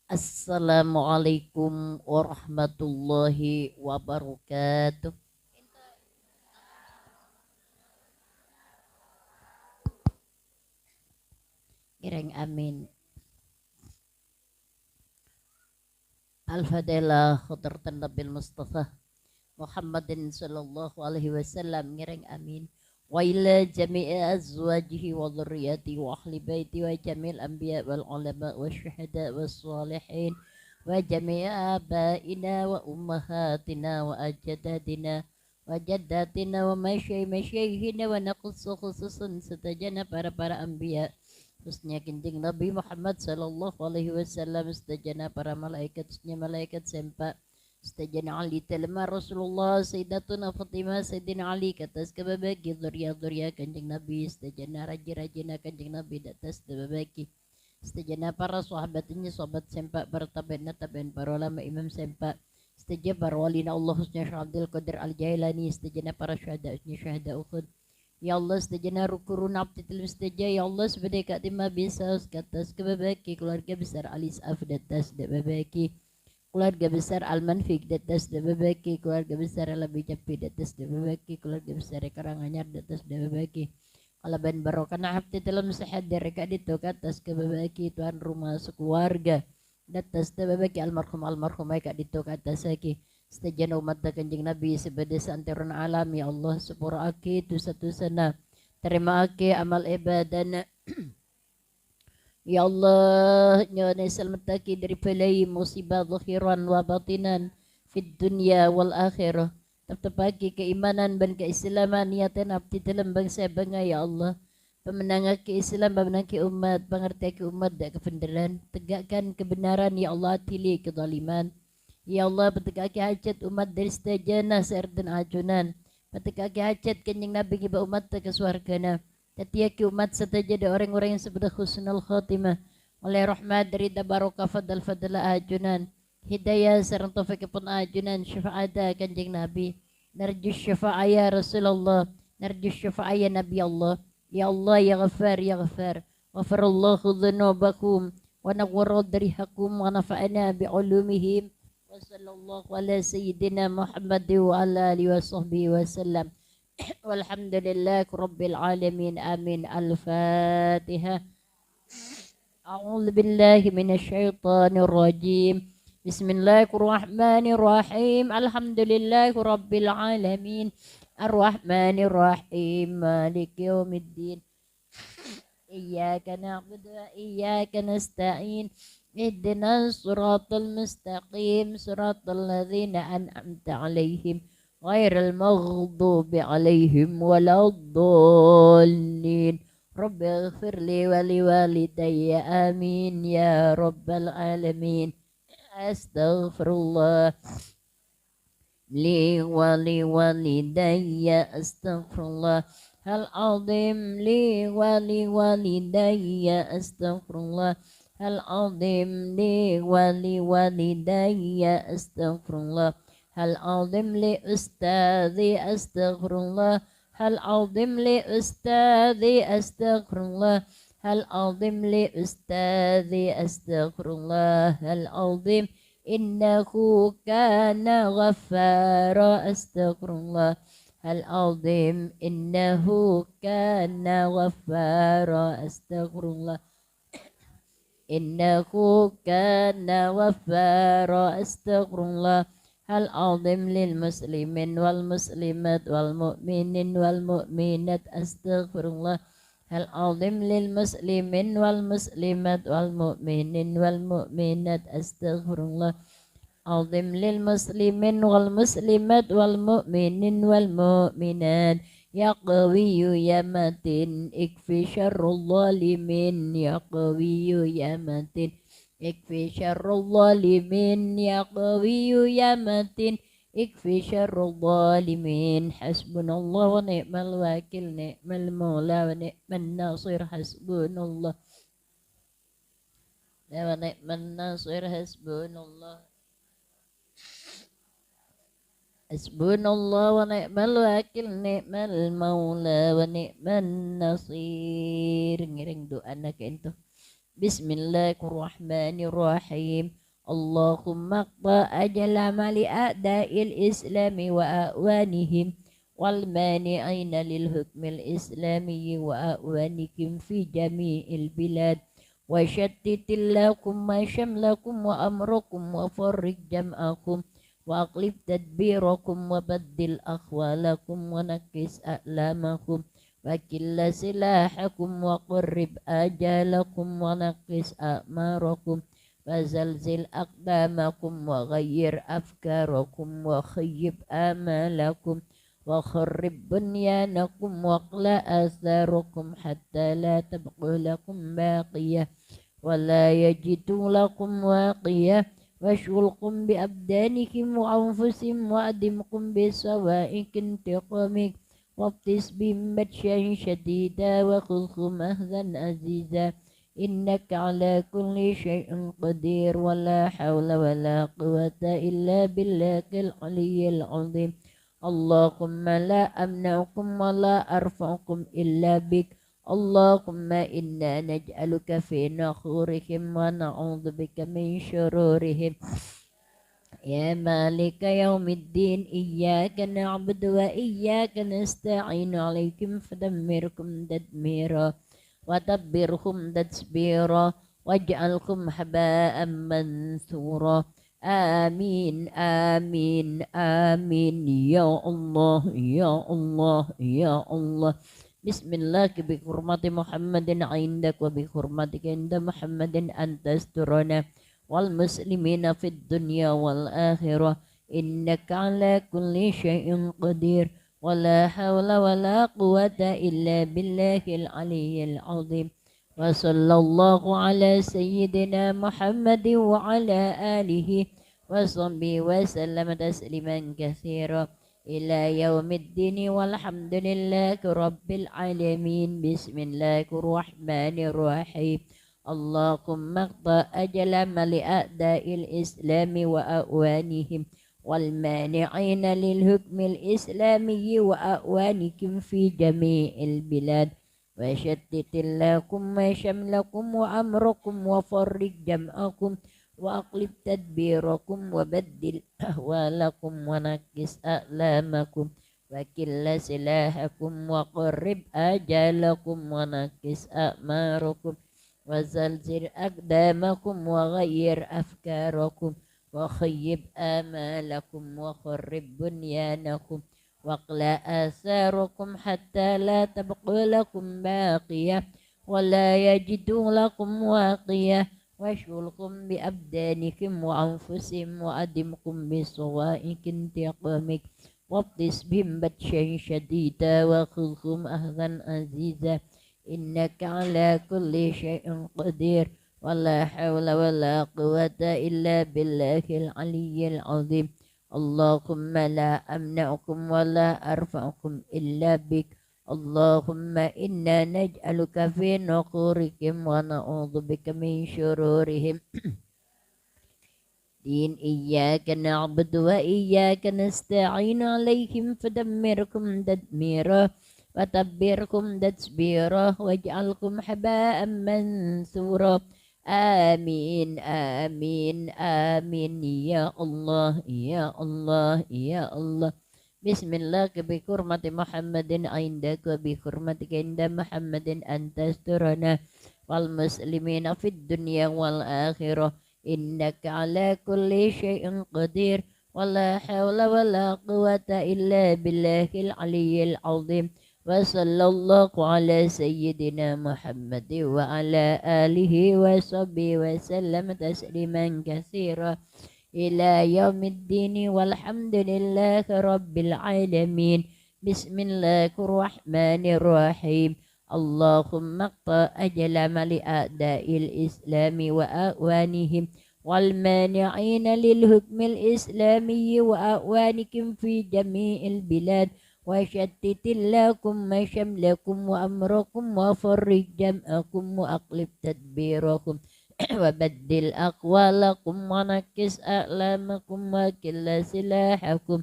Assalamualaikum warahmatullahi wabarakatuh. Kireng amin. Al-Fadilah Khadratan Nabil Mustafa Muhammadin sallallahu alaihi wasallam. Kireng amin. Wa ila jami'i azwajihi wa dhurriyyati wa ahli baiti wa jami'il anbiya wal ulama wa syuhada wa salihin wa jami'i abaina wa ummahatina wa ajdadina wa jaddatina wa masyaykhina wa naqussu khususan setajana para anbiya khususnya kinjing Nabi Muhammad sallallahu alaihi wasallam setajana para malaikat khususnya malaikat sempa setajana Ali telma Rasulullah Sayyidatuna Fatimah Sayyidina Ali katas kababagi dzurriyyah kanjeng Nabi setajana raja-rajina kanjeng Nabi datas kababagi setajana para sahabatnya sahabat sempa para tabi'in para ulama imam sempa setajana para walina Allah husnya Abdul Qadir Al-Jailani setajana para syuhada husnya syuhada Uhud. Ya Allah setajana rukurun abditil mustaja. Ya Allah sebagai kak timah bisa katas kebabaki keluarga besar Alis Afdatas dababaki keluarga besar Al-Manfik datas dababaki keluarga besar Alabi Capi datas dababaki keluarga besar Karanganyar datas dababaki kalaban barokana abdi dalam sehadir kak dito katas kebabaki tuan rumah sekeluarga datas dababaki almarhum kak dito katas lagi setajana umat kanjeng Nabi sebagai santaran alam. Ya Allah sepura aki tu satu sana terima aki amal ibadana. Ya Allah nyonya selamataki dari pelai musibah zahiran wa batinan fid dunya wal akhirah tertepaki keimanan dan keislaman niatan abdi dalam bangsa bangga. Ya Allah pemenang ke Islam pemenang ke umat pengerti ke umat dan kebenaran tegakkan kebenaran. Ya Allah tili kezaliman. Ya Allah petegaki hajat umat dari setajana serdan ajunan petegaki hajat kenyang Nabi kiba umat ke suargana tatiaki umat setajada orang-orang yang sebedah husnul khatimah oleh rahmat dari tabaraka fadala ajunan hidayah serang taufik pun ajunan syafaada kanjeng Nabi narju syafa'ah ya Rasulullah narju syafa'ah ya Nabi Allah. Ya Allah ya ghafar ghafarallahu dhunubakum wa nawwara darihakum wa nafa'ana bi'ulumihim wa sallallahu ala sayyidina Muhammad wa ala alihi wa sahbihi wa sallam walhamdulillah rabbil alamin amin. Al-Fatihah. A'udzu billahi minasyaitonir rajim. Bismillahirrahmanirrahim. Alhamdulillahi rabbil alamin. Ar-Rahmanir Rahim. Maliki yaumiddin. Iyyaka na'budu wa iyyaka nasta'in. اهدنا الصراط المستقيم صراط الذين أنعمت عليهم غير المغضوب عليهم ولا الضالين. رب اغفر لي ولوالدي آمين يا رب العالمين. أستغفر الله لي ولوالدي أستغفر الله العظيم لي ولوالدي أستغفر الله العظيم لي ولوالدي أستغفر الله العظيم لأستاذي أستغفر الله العظيم لأستاذي أستغفر الله العظيم لأستاذي أستغفر الله العظيم إنه كان غفارا أستغفر الله العظيم إنه كان غفارا أستغفر الله إنه كان غفارا أستغفر الله العظيم للمسلمين والمسلمات والمؤمنين والمؤمنات أستغفر الله العظيم للمسلمين والمسلمات والمؤمنين والمؤمنات أستغفر الله عظيم للمسلمين والمسلمات والمؤمنين والمؤمنات يا قوي يا متين اكفي شر الظالمين يا قوي يا متين اكفي شر الظالمين يا قوي يا متين اكفي شر الظالمين حسبنا الله ونعم الوكيل نعم المولى ونعم الناصر حسبنا الله ونعم الناصر حسبنا الله Hasbunallah wa ni'mal wakil ni'mal maula wa ni'man nasir. Ngiring doa nak itu. بسم الله الرحمن الرحيم اللهم اقضى أجل عمل أعداء الإسلام وأعوانهم والمانعين للحكم الإسلامي وأعوانكم في جميع البلاد وشتت لكم شملكم وأمركم وفرق جمعكم وأقلب تدبيركم وبدل أخوالكم ونكس أعلامكم وكل سلاحكم وقرب آجالكم ونقص أعماركم وزلزل أقدامكم وغير أفكاركم وخيب آمالكم وخرب بنيانكم واقلع آثاركم حتى لا تبقوا لكم باقية ولا يجدوا لكم واقية واشغلكم بأبدانكم وأنفسهم وأدمكم بسوائك انتقامك وابتس بهم بطشا شديدا وخذهم أخذا عزيزا إنك على كل شيء قدير ولا حول ولا قوة إلا بالله العلي العظيم اللهم لا أمنعكم ولا أرفعكم إلا بك اللهم إنا نجعلك في نحورهم ونعوذ بك من شرورهم يا مالك يوم الدين إياك نعبد وإياك نستعين عليكم فدمركم تدميرا وتبرهم تتبيرا واجعلكم هباء منثورا آمين آمين آمين يا الله يا الله يا الله بسم الله بحرمة محمد عندك وبحرمتك عند محمد أن تسترنا والمسلمين في الدنيا والآخرة إنك على كل شيء قدير ولا حول ولا قوة إلا بالله العلي العظيم وصلى الله على سيدنا محمد وعلى آله وصحبه وسلم تسليما كثيرا إلى يوم الدين والحمد لله رب العالمين بسم الله الرحمن الرحيم اللهم اقضى أجل لأعداء الإسلام وأعوانهم والمانعين للحكم الإسلامي وأعوانكم في جميع البلاد وشتت لكم شملكم وأمركم وفرق جمعكم وأقلب تدبيركم وبدل أهوالكم ونكس أعلامكم وكل سلاحكم وقرب آجالكم ونكس أعماركم وزلزل أقدامكم وغير أفكاركم وخيب آمالكم وخرب بنيانكم واقلع آثاركم حتى لا تبقوا لكم باقية ولا يجدوا لكم واقية واشغلكم بأبدانكم وأنفسهم وأدمكم بصوائك انتقامك وابطس بهم بطشا شديدا وخذهم أخذا عزيزا إنك على كل شيء قدير ولا حول ولا قوة إلا بالله العلي العظيم اللهم لا أمنعكم ولا أرفعكم إلا بك اللهم إنا نجعلك في نحورهم ونعوذ بك من شرورهم دين إياك نعبد وإياك نستعين عليهم فدمركم تدميرا وتبركم تتبيرا واجعلكم حباء منثورا آمين آمين آمين يا الله يا الله يا الله بسم الله بحرمة محمد عندك وبحرمتك عند محمد أن تسترنا والمسلمين في الدنيا والآخرة إنك على كل شيء قدير ولا حول ولا قوة إلا بالله العلي العظيم وصلى الله على سيدنا محمد وعلى آله وصحبه وسلم تسليما كثيرا إلى يوم الدين والحمد لله رب العالمين بسم الله الرحمن الرحيم اللهم اقطع أجل لأعداء الإسلام وأعوانهم والمانعين للحكم الإسلامي وأعوانكم في جميع البلاد وشتت لكم شملكم وأمركم وفرق جمعكم وأقلب تدبيركم وبدل أقوالكم ونكس أعلامكم وكل سلاحكم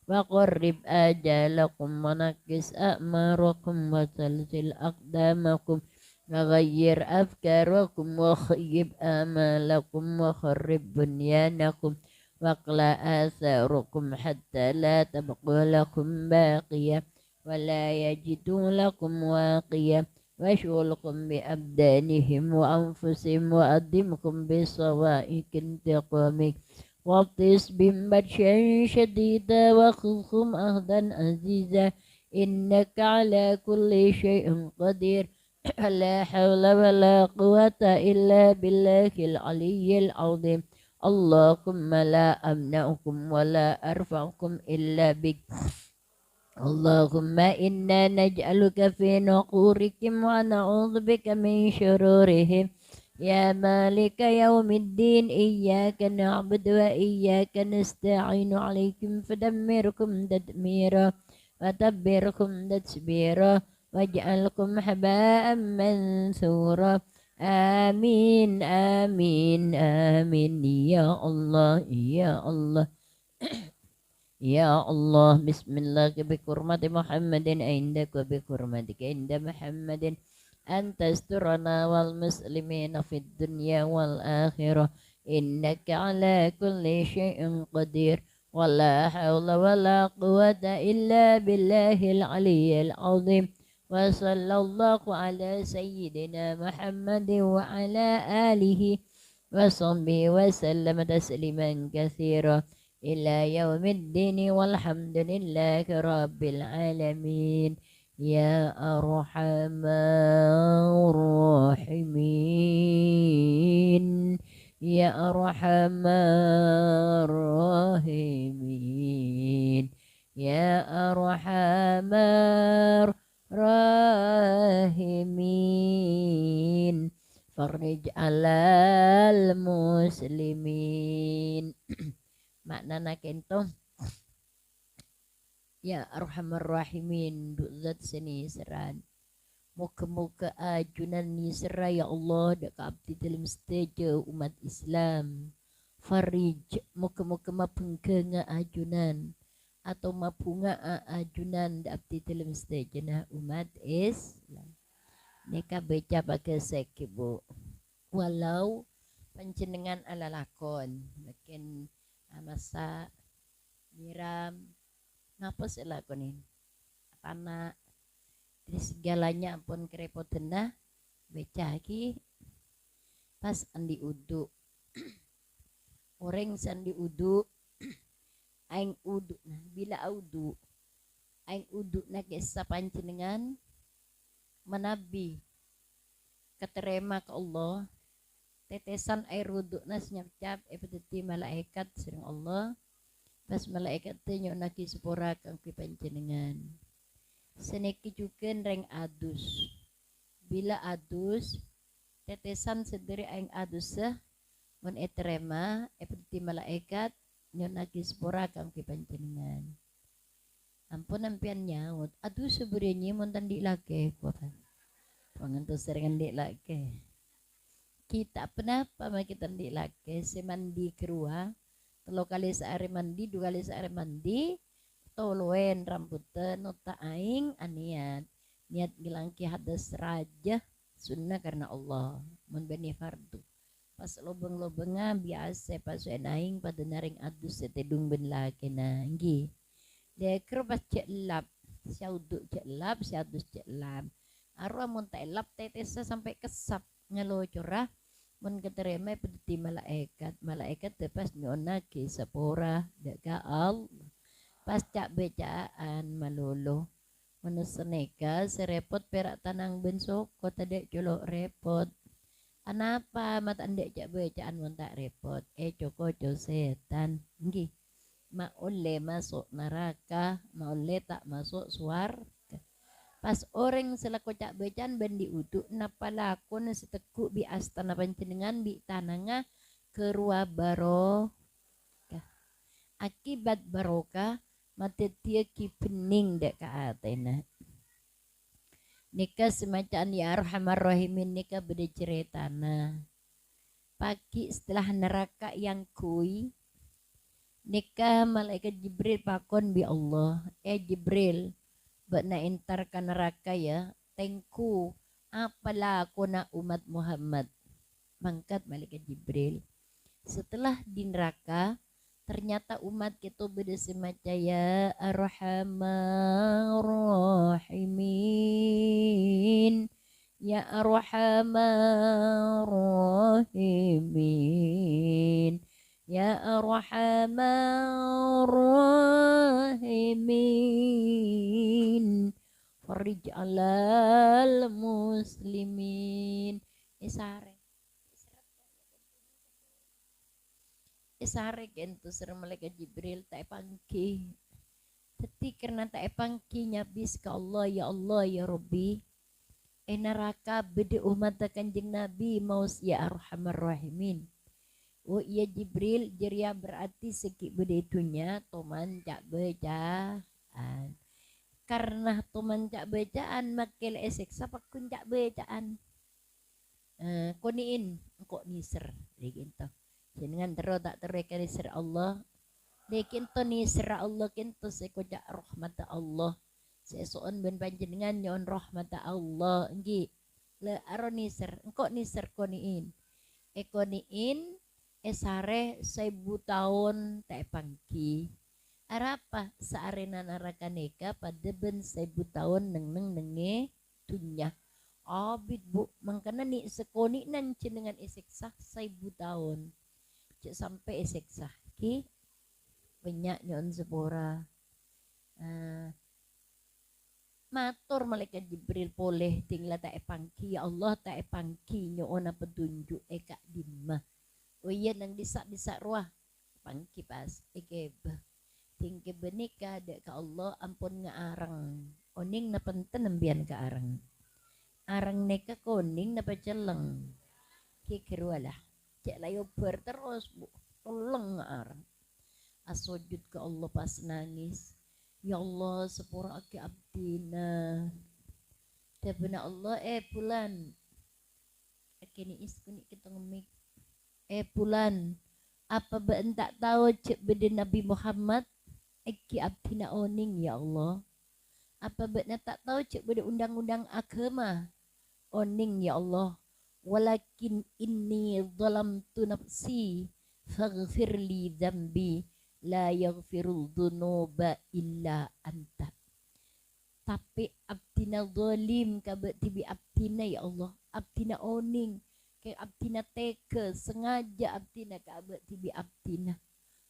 وقرب آجالكم ونكس أعماركم وزلزل أقدامكم وغير أفكاركم وخيب آمالكم وخرب بنيانكم واقلع آثاركم حتى لا تبقى لكم باقية ولا يجدوا لكم واقية واشغلكم بأبدانهم وأنفسهم وأدمكم بصوائك انتقامك واغطس بهم بطشا شديدا وخذهم أخذا عزيزا إنك على كل شيء قدير لا حول ولا قوة إلا بالله العلي العظيم اللهم لا أمنعكم ولا أرفعكم إلا بك اللهم إنا نجعلك في نحورهم ونعوذ بك من شرورهم يا مالك يوم الدين إياك نعبد وإياك نستعين عليكم فدمركم تدميرا وتبركم تتبيرا واجعلكم حباء منثورا آمين آمين آمين يا الله يا الله يا الله بسم الله بحرمة محمد عندك وبحرمتك عند محمد أن تسترنا والمسلمين في الدنيا والآخرة إنك على كل شيء قدير ولا حول ولا قوة إلا بالله العلي العظيم وصلى الله على سيدنا محمد وعلى آله وصحبه وسلم تسليما كثيرا إلى يوم الدين والحمد لله رب العالمين يا أرحم الراحمين يا أرحم الراحمين يا أرحم الراحمين فرج على المسلمين makna kento ya arhamar rahimin zat seni seran muka-muka ajunan ni serai ya Allah dak abdi dalam stage umat Islam farij muka-muka mapengke nga ajunan atau mapunga ajunan dak abdi dalam stage na umat Islam neka baca pakai sekibu walau panjenengan ala lakon makin masa nyiram ngapa sih lakonin tanah jadi segalanya ampun kerepotan dah beca lagi pas andi udu orang sandi udu aing udu nah bila udu aing udu na kesa panjenengan menabi keterima ke Allah tetesan air wudhu nas nyap-nyap epeteti malaikat sering Allah pas malaikat tanya naki sepora kang panjenengan seneki juga reng adus bila adus tetesan sederi aing adus mon eterema epeteti malaikat naki sepora kang panjenengan ampun ampian nyaut adus sebenarnya mon tandi lake kuapan pangantos sering ndik lake kita kenapa kita mandi lagi semandi kerua telo kali sehari mandi dua kali sehari mandi toluen rambutan nota aing aniat niat ngilangki hadas raja sunnah karena Allah mun bani fardu pas lobeng-lobenga biasa pas aing pada naring adus setedung ben laki nanggi deker pas cek lap siauduk cek lap siadus cek lap arwah mun tak lap tetesa sampai kesap ngelo curah mun keterima pedeti malaikat tepas nyona ke sepora deka Allah pas cak becaan malolo meneseneka serepot perak tanang bensok kota dek colok repot anapa mat andek cak becaan mun tak repot coko setan nggih ma oleh masuk neraka ma oleh tak masuk suar pas orang selaku cak becan bendi uduk napa lakon setekuk bi astana panjenengan bi tananga kerua barokah akibat barokah mate tia ki pening dek ka atena nikah semacam ya arhamar rahimin nikah beda ceritana pagi setelah neraka yang kui nikah malaikat Jibril pakon bi Allah Jibril bak na entar ka neraka ya tengku apalah kona umat Muhammad. Mangkat malaikat Jibril. Setelah di neraka, ternyata umat kita bersemacam ya arhamar rahimin. Ya arhamar rahimin. Ya arhamar rahimin. Farij alal muslimin. Isarek ento serem malaikat Jibril tak pangki. Teti karena tak pangki nyabis ke Allah ya Rabbi. Neraka bede umat kanjeng Nabi maus ya arhamar rahimin. Oh iya Jibril jeria berarti seki bede itunya toman cak bacaan. Karena toman cak bacaan makil esek sapakun cak bacaan. Koniin kok niser gitu. Jangan terus tak terrekan niser Allah. Lekin to niser Allah kinto sekojak rahmat Allah. Sesuon ben panjenengan nyon rahmat Allah nggih. Le aro niser engko niser koniin. Koniin esare 1000 tahun tak pangki. Arapa saarena narakaneka pada ben 1000 tahun nenge dunya. Abid bu mangkana ni sekoni nan cenengan isiksa 1000 tahun. Cek sampai isiksa ki banyak nyon sepora. Matur malaikat Jibril boleh tinggal tak pangki ya Allah tak pangki nyon petunjuk eka dimah. Oh iya nang disak ruah pangki pas ekebe. Tingke benika dek ke Allah ampun ngarang. Oning na penten nembian ke arang. Arang neka koning na paceleng. Kikirualah. Cek layo terus bu. Tolong ngarang. Asujud ke Allah pas nangis. Ya Allah sepura aki abdina. Dabena Allah bulan. Kini iskuni kita ngemik. Bulan. Apa bentak tahu cek bede Nabi Muhammad. Eki abdina oning ya Allah. Apa betna tak tahu cek beda undang-undang agama oning ya Allah. Walakin inni zalamtu nafsi faghfirli dzambi la yaghfirul dzunuba illa anta. Tapi abdina zalim kabet tibi abdina ya Allah. Abdina oning ke abdina teke sengaja abdina kabet tibi abdina.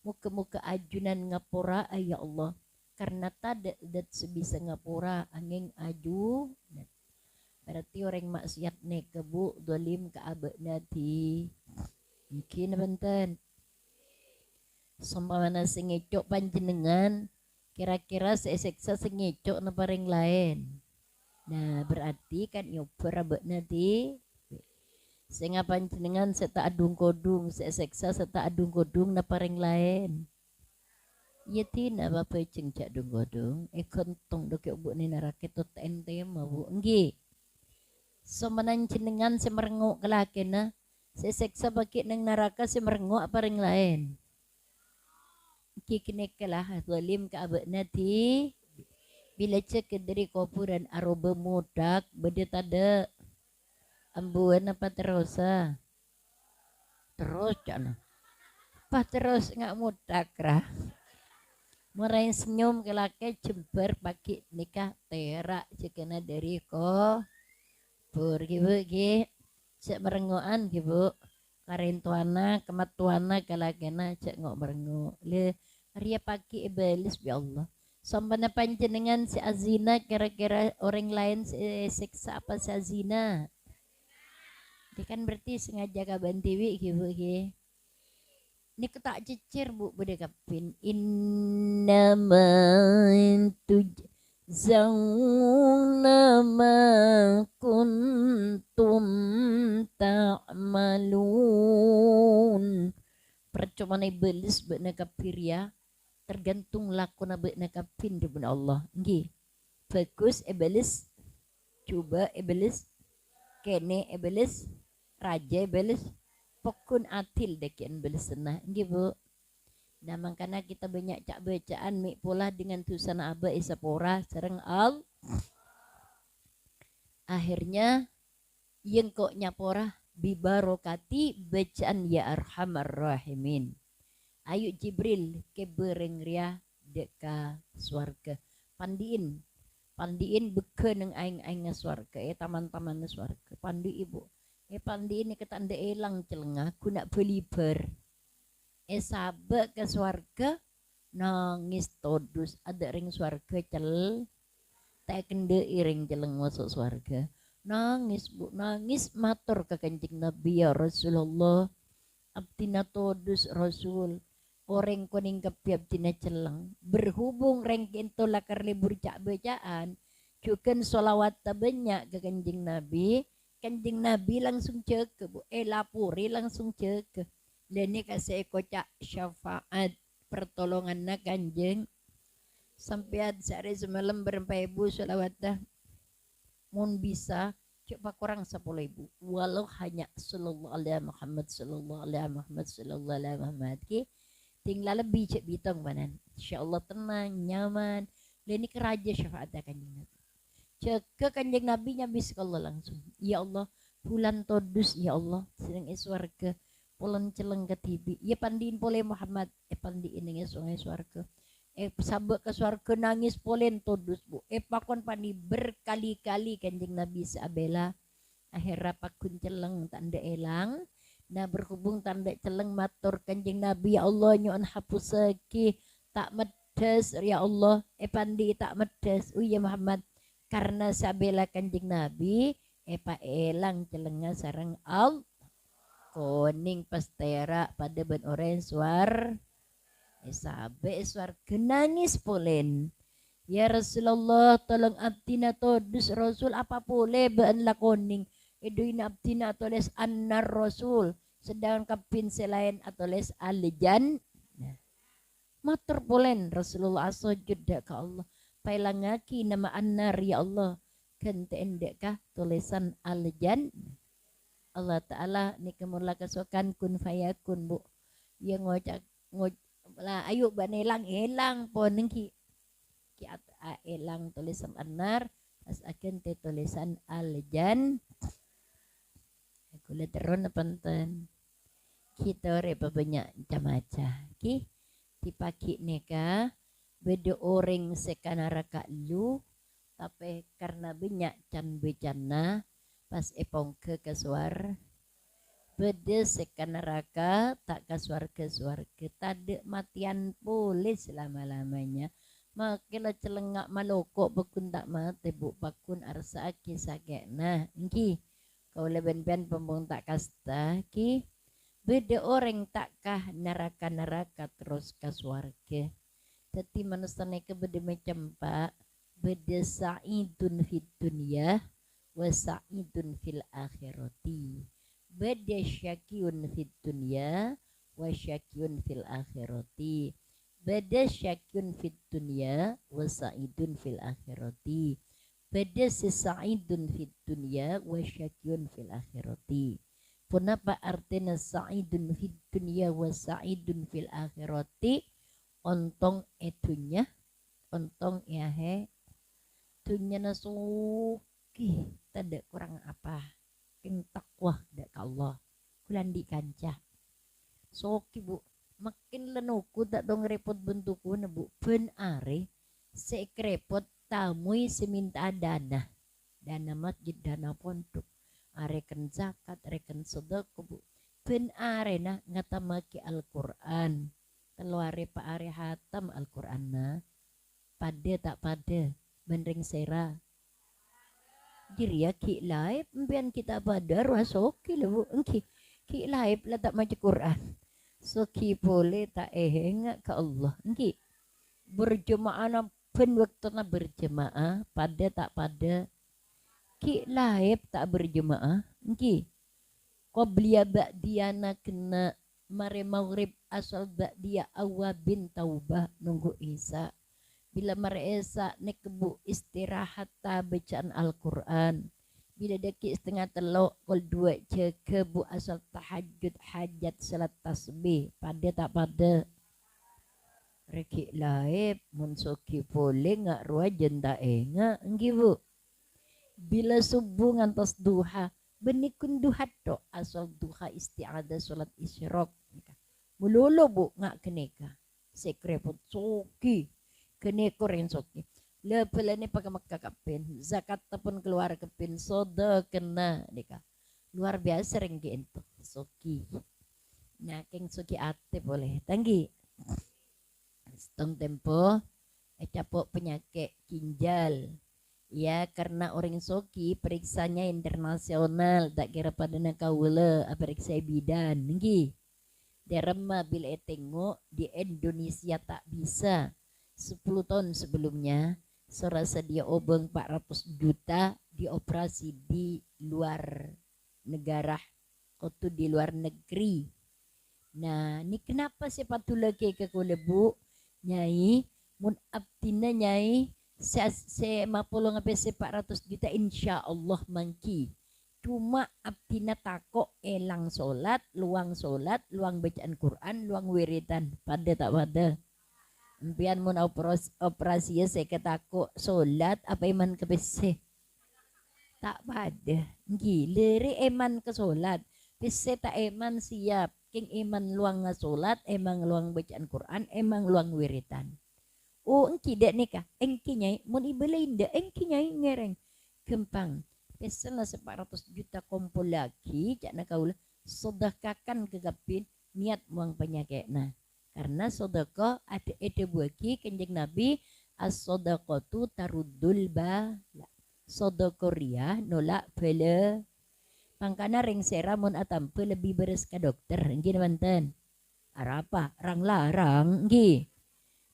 Muka-muka ajunan ngapura ya Allah karena tada dat sebisa ngapura angin aju berarti orang maksiat ne kebu dolim ke abad nati mungkin benten sempamana sengecok panjenengan kira-kira seseksa sengecok na paring lain. Nah berarti kan nyobar abad nati sehingga panjenengan serta adung kodung seseksa serta adung kodung na paring lain. Ya tina bapak cengcak adung kodung kontong doke bu ni naraket tot ente mau enggi. So menan jenengan semerengok kelakena seseksa baki nang naraka semerengok paring lain. Kikine kelah zalim ka abad nati bila cek dari kuburan aroba mudak bede tada ambuan apa terus terus jana apa terus nggak mudak rah meraih senyum ke laki jember pagi nikah terak cekena dari ko bur gitu cek merengoan gitu karentuana kematuana ke lakena cek ngok merengo le ria pagi ibalis bi Allah sampana panjenengan si azina kira-kira orang lain siksa apa si azina. Dia kan berarti sengaja kaban tiwi gitu ke. Ini ketak cecer bu beda kapin. Innama tujzauna ma kuntum ta'malun. Percuma iblis bena kapir ya. Tergantung lakon bena kapin di benda Allah. Nggih. Fokus iblis. Coba iblis. Kene iblis. Raja belis pokun atil dekian belis senah gitu. Nah makanya kita banyak cak bacaan mik pula dengan tulisan aba isapora sereng al akhirnya yang kok nyapora bibarokati bacaan ya arhamar rahimin. Ayo Jibril ke bereng ria deka swarga. Pandiin beke neng aing swarga taman-taman swarga. Pandi ibu. Pandiin kita anda elang celengah guna beliber. Sabe ke swarga nangis todus ada ring swarga tak kende iring celeng masuk swarga. Nangis bu, nangis matur ke Kanjeng Nabi ya Rasulullah. Abdina todus Rasul. Orang kuning kepi abdina celeng. Berhubung rengkin tolakar libur cak bacaan. Cukan solawat banyak ke Kanjeng Nabi. Kanjeng Nabi langsung cek bu. Lapuri langsung cek. Leni kasih kocak syafaat pertolongan na Kanjeng. Sampai sehari semalam berempat ibu solawat dah. Mun bisa coba kurang 10.000 walau hanya sallallahu alaihi Muhammad sallallahu alaihi Muhammad sallallahu alaihi Muhammad ki tinggal lebih cek bitong banan insyaallah tenang nyaman ini keraja syafaat Kanjeng Nabi cek ke Kanjeng Nabi nyabis Allah langsung ya Allah bulan todus ya Allah sedang iswarga pulang celeng ke tibi ya pandiin pole Muhammad pandiin ing iswarga sabek ke surga nangis polen todus bu pakon pani berkali-kali Kanjeng Nabi sabela akhirnya pakun celeng tanda elang nah berhubung tanda celeng matur Kanjeng Nabi ya Allah nyon hapusaki tak medes ya Allah pandi tak medes ya Muhammad karena sabela Kanjeng Nabi pak elang celenga sareng al koning pastera pada ben oren suar sabe swarga nangis polen ya Rasulullah tolong abdina todus Rasul apa boleh baan lakoning eduin abdina atoles annar Rasul sedangkan kapin selain atoles aljan matur polen Rasulullah sujud ke Allah pailangaki nama annar ya Allah kente endek kah tulisan aljan Allah Ta'ala ni kemurla kesukaan kun fayakun bu yang ngocak lah ayo banelang elang po nengki ki elang tulisan anar as akan te tulisan aljan aku letteron panten kita repa banyak macam ki dipaki neka beda orang sekanaraka lu tapi karena banyak can becana pas epong ke kesuar beda sekan neraka tak ke swarga tade matian boleh selama-lamanya makilah celengak maloko bakun tak mati bu bakun arsa aki sakena engki kau leben-ben pembung tak kasta ki beda orang takkah neraka terus ke swarga teti manusane ke beda macam pak beda sa'idun fid dunya wa sa'idun fil akhirati beda syakiun fid dunya wa syakiun fil akhirati beda syakiun fid dunya wa sa'idun fil akhirati beda sa'idun fid dunya wa syakiun fil akhirati punapa artinya sa'idun fid dunya wa sa'idun fil akhirati ontong etunya ontong yahe tunya nasuki tidak kurang apa ing takwah dak Allah kulandi kancah soki bu makin lenuku tak dong repot bentukku na bu ben are sekrepot tamui seminta dana masjid dana pondok areken zakat areken sedekah bu ben are na ngatamaki Al-Qur'an keluare pa are hatam Al-Qur'an na pada tak pada bendring sera diri ya ki live mbian kita pada rasoki lebu engki ki live lah tak maca Quran so ki boleh tak eheng ke Allah engki berjemaah na pen waktu na berjemaah pada tak pada ki live tak berjemaah engki qobliya ba'diyana kena mare maghrib asal ba'diya awabin taubah nunggu Isa bila mereka nek kebu istirahat bacaan Al-Quran bila deki setengah telok kol dua kebu asal tahajud hajat salat tasbih pada tak pada reki laib munsoki boleh ngak ruah jenda enga enggi bu bila subuh ngantos duha benikun duhat to asal duha isti'adah salat isyraq mulolo bu ngak keneka sekrepot soki keneko ren soki lepelane pakai kapin zakat pun keluar kepin soda kena nika luar biasa renggi ento soki nakeng soki ate boleh tanggi setong tempo capok penyakit ginjal ya karena orang soki periksanya internasional tak kira pada nakawala periksa bidan nggih derema bila tengok di Indonesia tak bisa 10 tahun sebelumnya serasa dia obeng 400 juta dioperasi di luar negara atau di luar negeri. Nah ini kenapa sepatula ke kulebu nyai mun abtina nyai se mapulong ape 400 juta insya Allah mangki cuma abtina takok elang solat luang bacaan Quran luang wiridan pada tak pada impian mun operasi ya saya ketakok solat apa iman kepese tak pada gilere eman ke solat pese tak eman siap king iman luang solat emang luang bacaan Quran emang luang wiridan oh engki dek nikah engki nyai mun ibelinda engki nyai ngereng kempang pesel 400 juta kumpul lagi cak nak kaula sedekahkan ke gapin niat muang penyakit nah karena sedekah ada buaki kanjeng Nabi as-sadaqatu taruddul bala sedekah ria nolak bala pangkana ring sera mun atampe lebih beres ka dokter nggih manten arapa rang larang nggih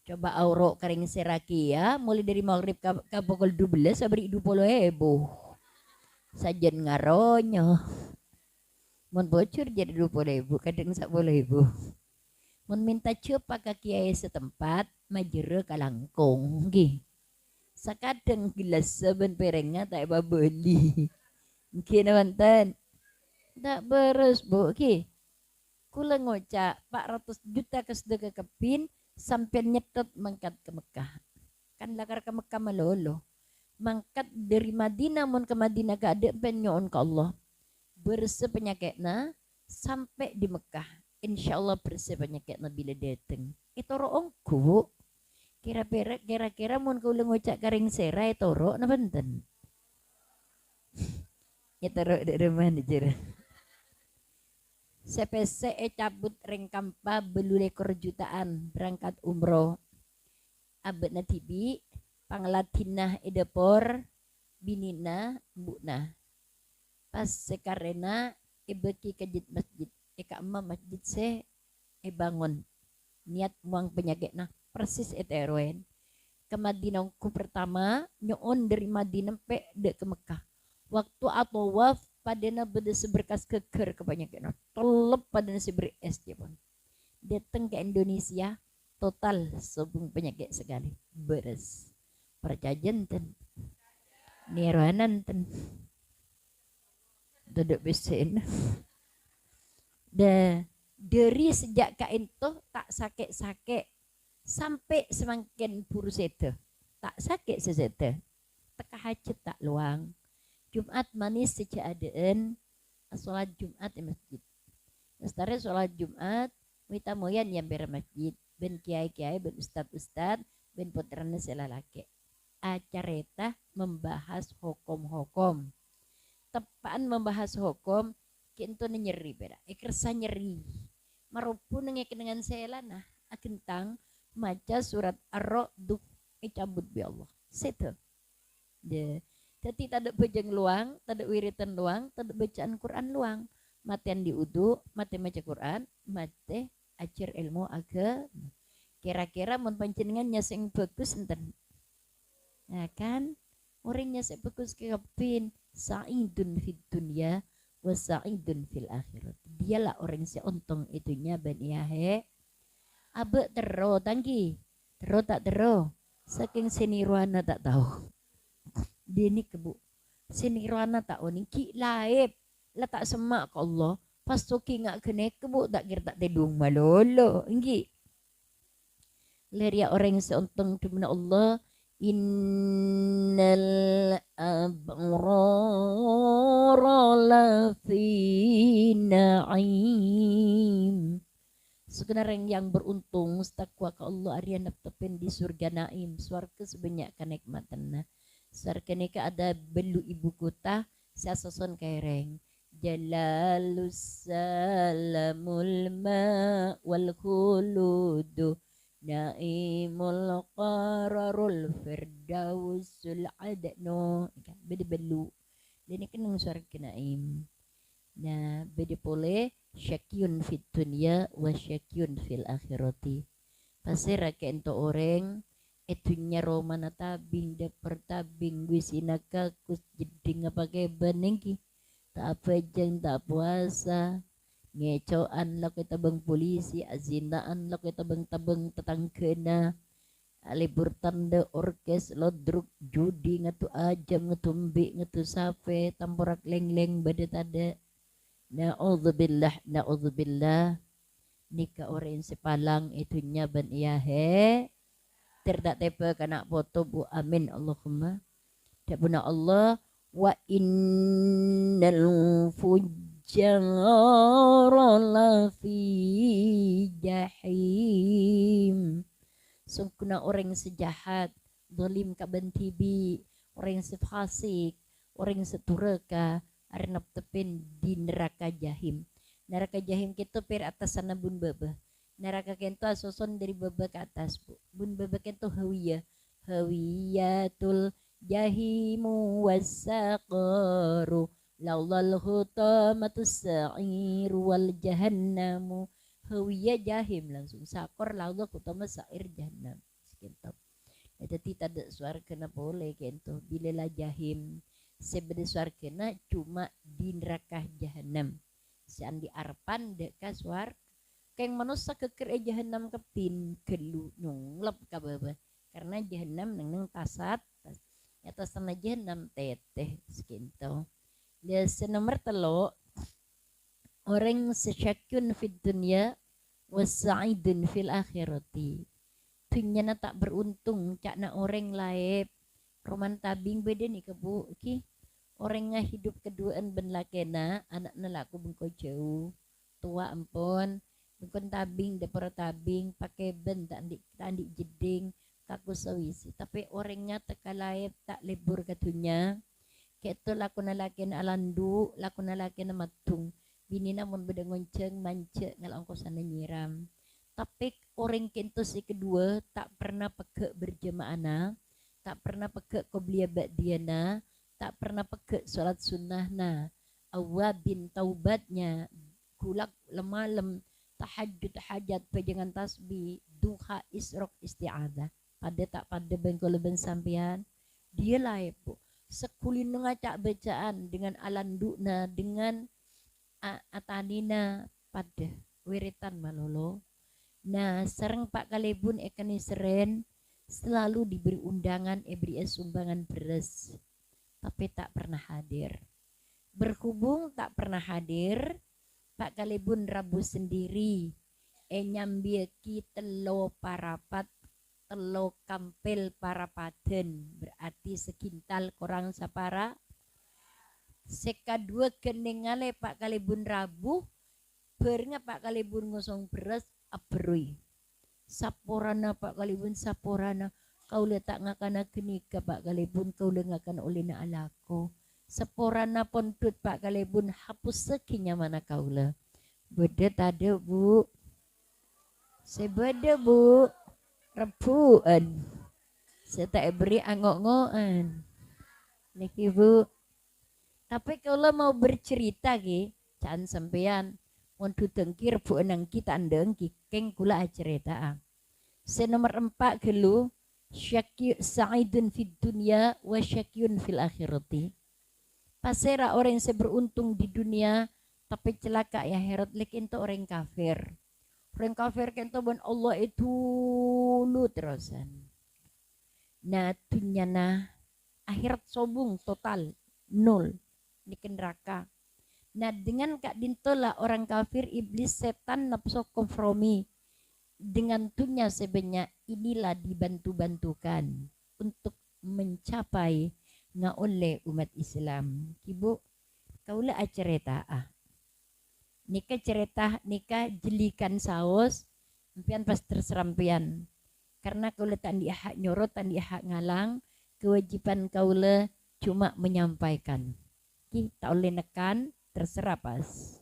coba auro kering seraki ya mulai dari maghrib ke pukul 12 sabri 20.000 sajen ngaronyo mun bocor jadi 20.000 kadang 10.000 mun minta cepa ke kiai setempat majere kalangkung nggih sakadeng gelas saben perengnya tak beli nggih nonton tak beres bu nggih kula ngocak 400 juta ke sedekah kepin sampai nyetot mangkat ke Mekah kan lakar ke Mekah melolo mangkat dari Madinah mun ke Madinah gak ada penyoon ke Allah bersih penyakitna sampai di Mekah insya Allah bersih penyakitna bila dateng itu roongku kira-kira mun kau ngucap karing serai toro na benten ya toro dari mana jera CPC cabut ring kampa belule jutaan berangkat umroh abetna tibi panglatinah edepor binina mbuna pas sekarena ibeki kejit masjid eka emma masjid se bangun niat muang penyakit nah persis eteroen ke Madinahku pertama nyoon dari Madinah pe de ke Mekah waktu atawaf padana beda seberkas keker kebanyakan telep padana seberi es pun datang ke Indonesia total sebung penyakit sekali beres percajan ten niranan ten duduk besen dari sejak kain tuh tak sakit sampai semakin purusete tak sakit sesete teka hajat tak luang Jumat manis sejak adaan sholat Jumat di masjid. Mestari sholat Jumat wita moyan yang ber masjid ben kiai-kiai ben ustad-ustad ben putrana selalaki. Acareta membahas hukum-hukum. Tepaan membahas hukum kinto nyeri beda. Ikersa nyeri. Marupu nengek dengan selana akentang maca surat Ar-Ra'd cabut bi Allah. Setu. Jadi tak ada bejeng luang, tak ada wiritan luang, tak ada bacaan Quran luang. Matian diudu, mati maca Quran, mati ajar ilmu agama. Kira-kira mun panjenengan sing bagus enten. Nah kan, orangnya sing bagus kepin sa'idun fid dunya wa sa'idun fil akhirat. Dialah orang si untung itunya bania he. Abe tero tanggi, tero tak tero. Saking seniruana tak tahu. Dia ni kebu sinirwana tak oni ki laib la tak semak ke Allah pas soki ngak kene kebu tak kira tak tedung malolo enggi leria orang seuntung dumna Allah innal abrara lafi na'im. Sebenarnya yang beruntung mustakwa ke Allah Arya naptepen di surga naim suarga sebanyak kenikmatan. Suarga nika ada belu ibu kota sasoson kaireng jalalus salamul ma wal khuludu naimul qararul firdausul adno beda belu dan ini kan suarga naim. Nah, beda pole syakyun fit dunya wa syakyun fil akhirati. Pasti rake ento orang etunya romana tabing de pertabing wisinaka kus jeding apa ke benengki. Tak apa jeng tak puasa. Ngecoan lo kita bang polisi, azinaan lo kita bang tabang tetangkena. Libur tanda orkes lodruk judi ngatu ajam ngatumbi ngatu sape tamporak leng-leng badet ada. Na'udzubillah nika orang sepalang itunya ban iahe terdak tepe kana foto bu amin Allahumma dabuna Allah wa innal fujjara lafi jahim sungkuna orang sejahat zalim kabantibi orang sefasik orang setureka arnab tepin di neraka jahim. Neraka jahim kita per atas sana bun baba. Neraka kento asoson dari baba ke atas bu. Bun baba kento hawiyah. Hawiyatul jahimu wasaqaru. Laulal hutamatus sa'ir wal jahannamu. Hawiyah jahim langsung. Sakor laulal hutama sa'ir jahannam. Kento. Jadi tidak suara kena boleh kento. Bila jahim. Sebenarnya suarkena cuma di neraka jahanam. Sian di arpan deka suar keng manusia keker jahanam kepin kelu nunglep kababa. Karena jahanam neng tasat atas sana jahanam teteh sekinto. Dia senomor telo orang sesyakyun fid dunya wasa'idun fil akhirati. Tunyana tak beruntung cakna orang laep roman tabing beda nih kebu ki orangnya hidup keduaan ben lakena anak nelaku bengko jauh tua ampun bengkon tabing depor tabing pakai ben tak andik jeding kaku sawisi tapi orangnya tekalaep tak libur katunya keto laku nalakena alandu laku nalakena matung bini namun beda ngonceng mance ngalangko sana nyiram tapi orang kento si kedua tak pernah peke berjemaah tak pernah peke qobliyah ba'diyana tak pernah peke sholat sunnahna awabin taubatnya kulak lemalem tahajud hajat pejangan tasbih duha isrok isti'adah pada tak pada bengkol ben sampean dia lah bu sekulin ngacak bacaan dengan alandukna dengan atanina pada wiritan malolo nah sereng pak kalebun ekani seren selalu diberi undangan beri sumbangan beras tapi tak pernah hadir berhubung tak pernah hadir Pak Kalibun Rabu sendiri nyambieki telo parapat telo kampil parapaten berarti sekintal korang sapara sekadua keningale Pak Kalibun Rabu bernya Pak Kalibun ngosong beras abrui saporana Pak Kalibun saporana kau letak ngakana kenika Pak Kalibun kau lengakan oleh na alako saporana pontut Pak Kalibun hapus sekinya mana kau le beda tade bu sebeda bu repuan saya tak beri angok-ngokan niki bu tapi kalau mau bercerita ki can sampean untuk tengkir bu nang kita andeng keng kula cerita senomor 4 gelu syakyu sa'idun fid dunya wa syakyun fil akhirati pasera orang yang beruntung di dunia tapi celaka ya akhirat lek ento orang kafir kento ban Allah itu lu terusan nah dunyana akhirat sobung total nol di neraka nah dengan kak dintola orang kafir iblis setan nafsu kompromi dengan tunya sebenarnya inilah dibantu-bantukan untuk mencapai nga oleh umat Islam. Kibu kaula acerita nika cerita nika jelikan saus empian pas terserampian karena kaula tandi hak nyorot tandi hak ngalang kewajiban kaula cuma menyampaikan kita oleh nekan terserah pas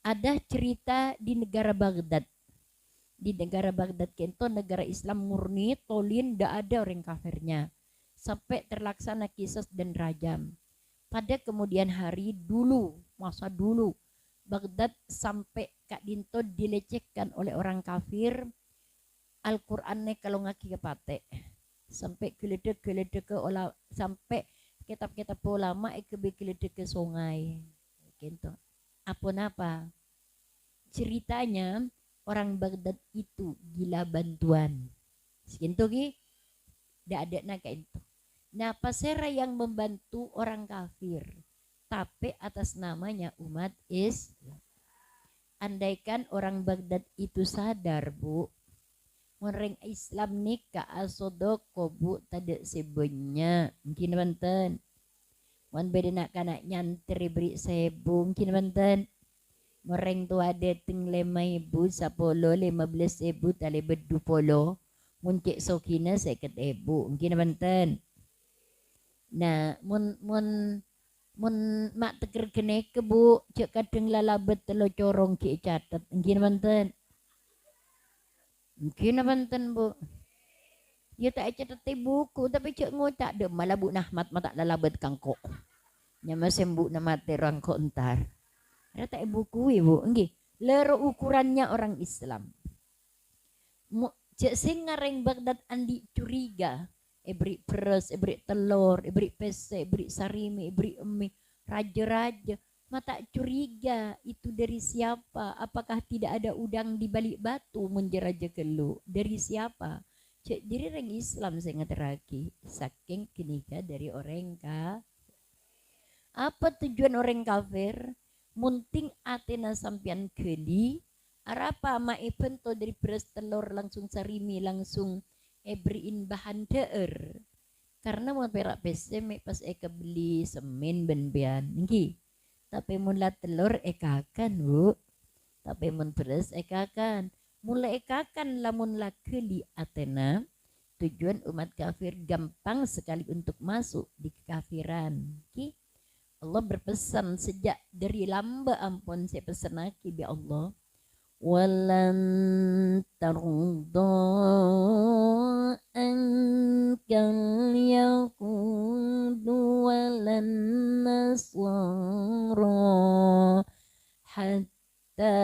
ada cerita di negara Baghdad kento negara Islam murni tolin ndak ada orang kafirnya sampai terlaksana kisah dan rajam pada kemudian hari dulu masa dulu Baghdad sampai Kak Dinto dilecehkan oleh orang kafir Al-Qur'an kalau ngaki kepate sampai geledek ke olah sampai kitab-kitab ulama geledek ke sungai gitu apa ceritanya orang Baghdad itu gila bantuan segitu ki ndak ada naga itu nah pasera yang membantu orang kafir tapi atas namanya umat Islam. Andaikan orang Baghdad itu sadar bu, orang Islam nikah asodoko bu tadi sebenarnya mungkin banten. Wan beda nak kana nyantri beri sebu mungkin banten. Orang tu ada teng 5,000 15,000 tali bedu polo. Muncik sokina 50,000 mungkin banten. Nah mun mak teker kene ke bu cek kadang lalabet telo corong ki catat mungkin banten bu ya tak catat buku tapi cek ngotak de malah bu nahmat mata lalabet kangkok nyama sembu nama terangko entar ada tak buku ibu nggih lero ukurannya orang Islam cek sing ngareng Baghdad andi curiga beri beras, beri telur, beri pese, beri sarimi, beri emi, raja-raja. Mata curiga itu dari siapa? Apakah tidak ada udang di balik batu menjeraja kelu? Dari siapa? Cek diri orang Islam saya ngeteraki. Saking kenika dari orang apa tujuan orang kafir? Munting Athena sampian keli. Arapa maipento dari beras telur langsung sarimi langsung beriin bahan deer karena mau perak pesem pas beli semen benbian nggih tapi mula telur ekakan bu tapi mun beras ekakan mulai ekakan lamun la keli Athena tujuan umat kafir gampang sekali untuk masuk di kekafiran nggih Allah berpesan sejak dari lamba ampun saya pesan lagi bi Allah walan tarda ankal yahudu walan nasara hatta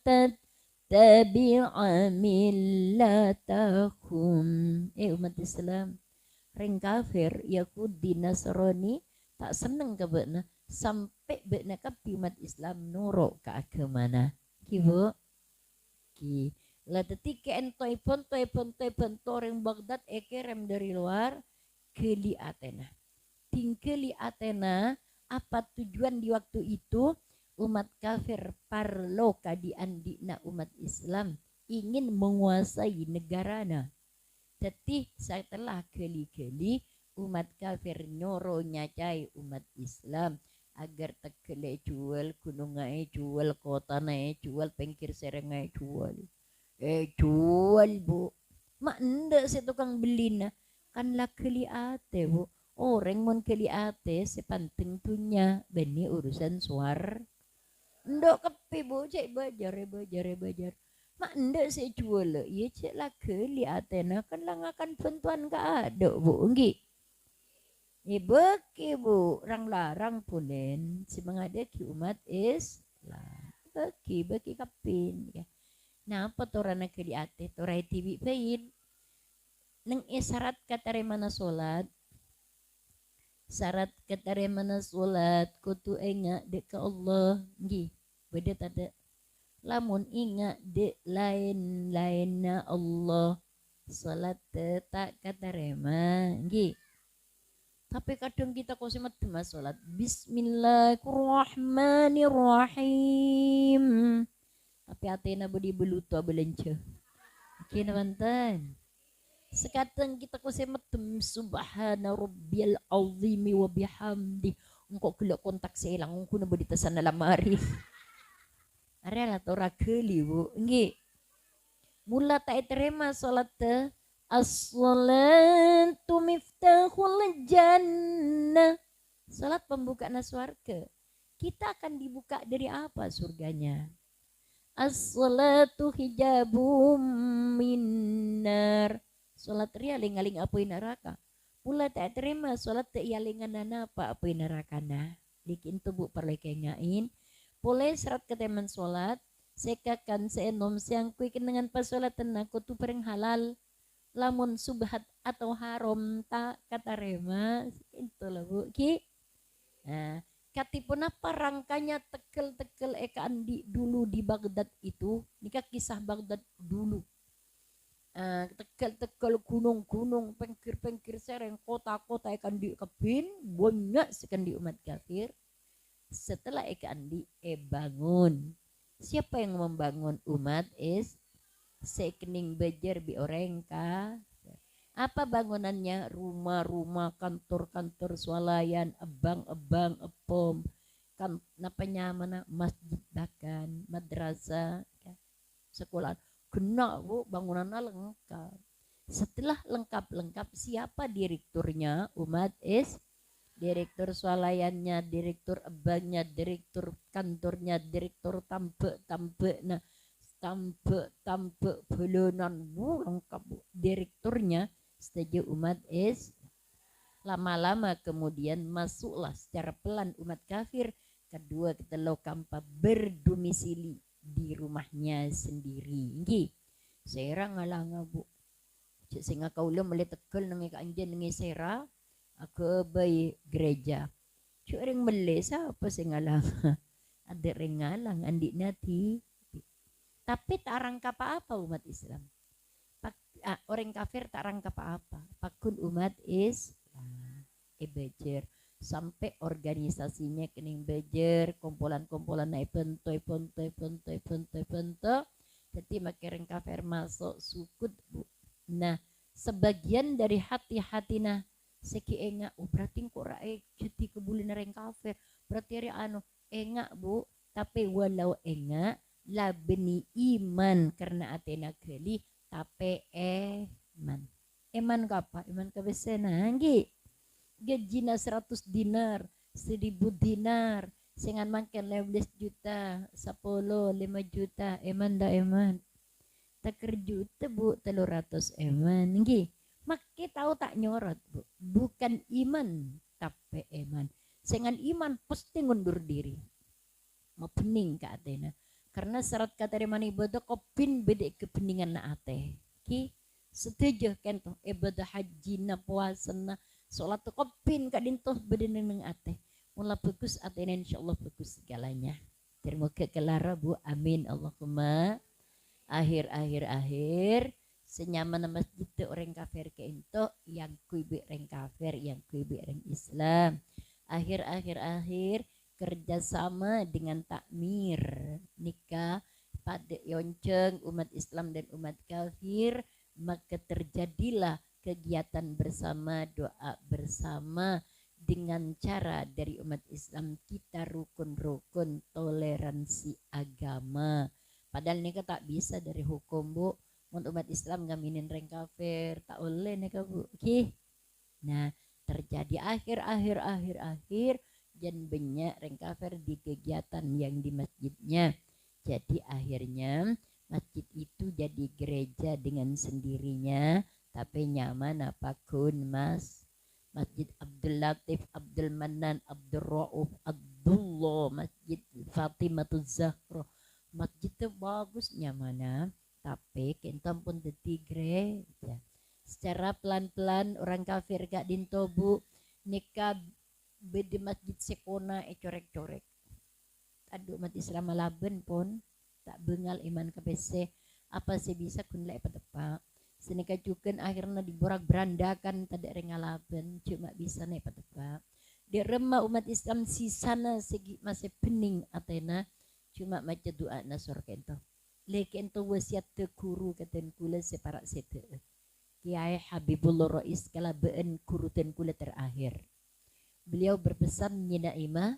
tattabi'a millatahum umat Islam reng kafir Yahudi Nasrani tak seneng ke bekna sampai bekna kapi umat Islam nuruk ke agamana kibu ki la detik entoy orang Baghdad ekerem dari luar keli Athena tingkeli Athena apa tujuan di waktu itu umat kafir parloka di andina umat Islam ingin menguasai negarana tapi setelah keli-keli umat kafir nyoro nyacai umat Islam agar tekele jual gunung ngai jual kota nai jual pengkir sereng ngai jual jual bu mak ndak si tukang beli na kan lah keli ate bu orang mon keli ate sepanting punya beni urusan suar ndak kepi bu cek bajar mak ndak si jual iya cek lah keli ate na kan lah ngakan pentuan ka ada bu nggih beki bu larang pulen si mengadaki umat Islam beki kapin ya. Nah apa torana ke di ate torai tibi pain neng syarat katare mana syarat katare mana solat kutu enga dek ke Allah nggih beda tada lamun ingat dek lain-lainna Allah salat tak katare mah nggih tapi kadang kita kok semat mas sholat Bismillahirrahmanirrahim tapi atena budi beluto belenca kina mantan Sekadang kita ko semetem subhana rabbiyal azimi wa bihamdi. Engkau gelak kontak selang engkau na bodita sana lamari. Arela tora keli bu. Nggih. Mula tak terima salat te as-salatu miftahul jannah. Salat pembukaan surga. Kita akan dibuka dari apa surganya? As-salatu hijabum minnar. Salat ria lingaling apoy neraka. Mula tak terima salat te ialingan nana apa apoy neraka na. Dikin tubuh perlu kengain. Boleh serat keteman salat. Sekakan seenom siang kui kenangan pasolatan aku tu pereng halal. Lamun subhat atau haram tak kata rema. Itulah bu. Ki. Nah. Katipun apa rangkanya tekel-tekel eka andi dulu di Baghdad itu. Nikah kisah Baghdad dulu. Tekel-tekel gunung-gunung, pengkir-pengkir sereng, kota-kota eka andi kepin, banyak sekali umat kafir. Setelah eka andi bangun. Siapa yang membangun umat is sekening bejer bi orang ka. Apa bangunannya? Rumah-rumah, kantor-kantor swalayan, abang-abang, epom, kan napanya mana masjid bahkan, madrasah, sekolah. Kena bu bangunannya lengkap. Setelah lengkap-lengkap siapa direkturnya? Umat is direktur swalayannya, direktur abangnya, direktur kantornya, direktur tampe, nah tampe bulunan bu lengkap bu. Direkturnya setuju umat is lama-lama kemudian masuklah secara pelan umat kafir. Kedua kita kampa berdomisili di rumahnya sendiri. Nggih. Sera ngalanga bu. Cek singa kaula meli tekel nang kanjen nang sera ke bayi gereja. Cuk ring meli siapa sing ngalanga? Ada ring ngalang andi nati. Tapi tak rangka apa umat Islam. Orang kafir tak rangka apa. Pakun umat Islam. Bejer. Sampai organisasinya kening bejer. Kumpulan-kumpulan naik pento. Jadi makin kafir masuk sukut bu. Nah sebagian dari hati-hatina seki enggak. Berarti kok rakyat jadi kebulin orang kafir. Berarti enggak bu. Tapi walau enggak. Labni iman karena atena geli tapi eman kapa eman kabesena anggi gajina 100 dinar 1000 dinar sengan makan 15 juta 10 5 juta eman taker juta bu 300 eman anggi makke tahu tak nyorot bu bukan iman tapi eman sengan iman pasti ngundur diri mau pening ke atena. Karena syarat kata remani ibadah kopin beda kepeningan na ate. Ki setuju kan tuh ibadah haji na puasa na sholat tuh kopin kadin tuh beda neng ate. Mula bagus ate insyaallah bagus segalanya. Terima kelara bu amin Allahumma. Akhir senyaman masjid orang kafir ke itu yang kuibe orang kafir yang kuibe orang Islam. Akhir kerjasama dengan takmir nikah pada yonceng umat Islam dan umat kafir maka terjadilah kegiatan bersama doa bersama dengan cara dari umat Islam kita rukun-rukun toleransi agama padahal nikah tak bisa dari hukum bu untuk umat Islam ngaminin reng kafir tak oleh nikah bu nah terjadi akhir dan banyak orang kafir di kegiatan yang di masjidnya. Jadi akhirnya masjid itu jadi gereja dengan sendirinya. Tapi nyaman apapun mas. Masjid Abdul Latif, Abdul Manan, Abdul Rauf, Abdullah, Masjid Fatimatul Zahra. Masjid itu bagus nyaman. Tapi kita pun jadi gereja. Secara pelan-pelan orang kafir gak dintobu nikah beda masjid sekona corek-corek. Aduh umat Islam malaben pun tak bengal iman kabese apa sih bisa kunlai pada pak. Senika juken akhirnya diborak berandakan tidak rengalaben cuma bisa naik pada pak. Di remah umat Islam sisana segi masih pening atena cuma maca doa nasor kento. Lekento wasiat te guru katen kula separak sete. Kiai Habibullah Rais kala beun kurutan kula terakhir. Beliau berpesan nyina ima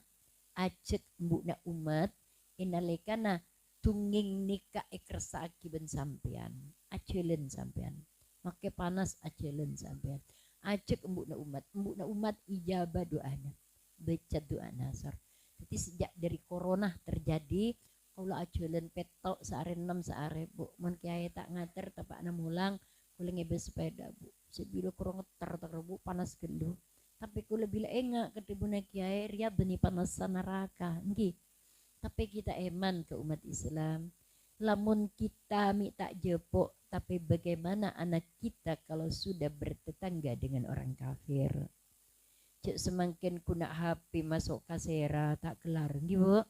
acek mbukna umat inalekana tunging nikah ikrasa akiban sampean acelen sampean make panas acelen sampean acek mbukna umat ijabah doana baca doa nasar. Jadi sejak dari corona terjadi kula acelen petok saare 6 saare bu mun kiai tak ngater tapakna mulang kula ngebe sepeda bu sebila kurang ngeter bu panas gendu tapi kula bila enggak ketibuna kiai ria beni panas neraka nggih. Tapi kita eman ke umat Islam. Lamun kita tak jepok, tapi bagaimana anak kita kalau sudah bertetangga dengan orang kafir? Cek semakin kuna HP masuk kasera tak kelar, gitu.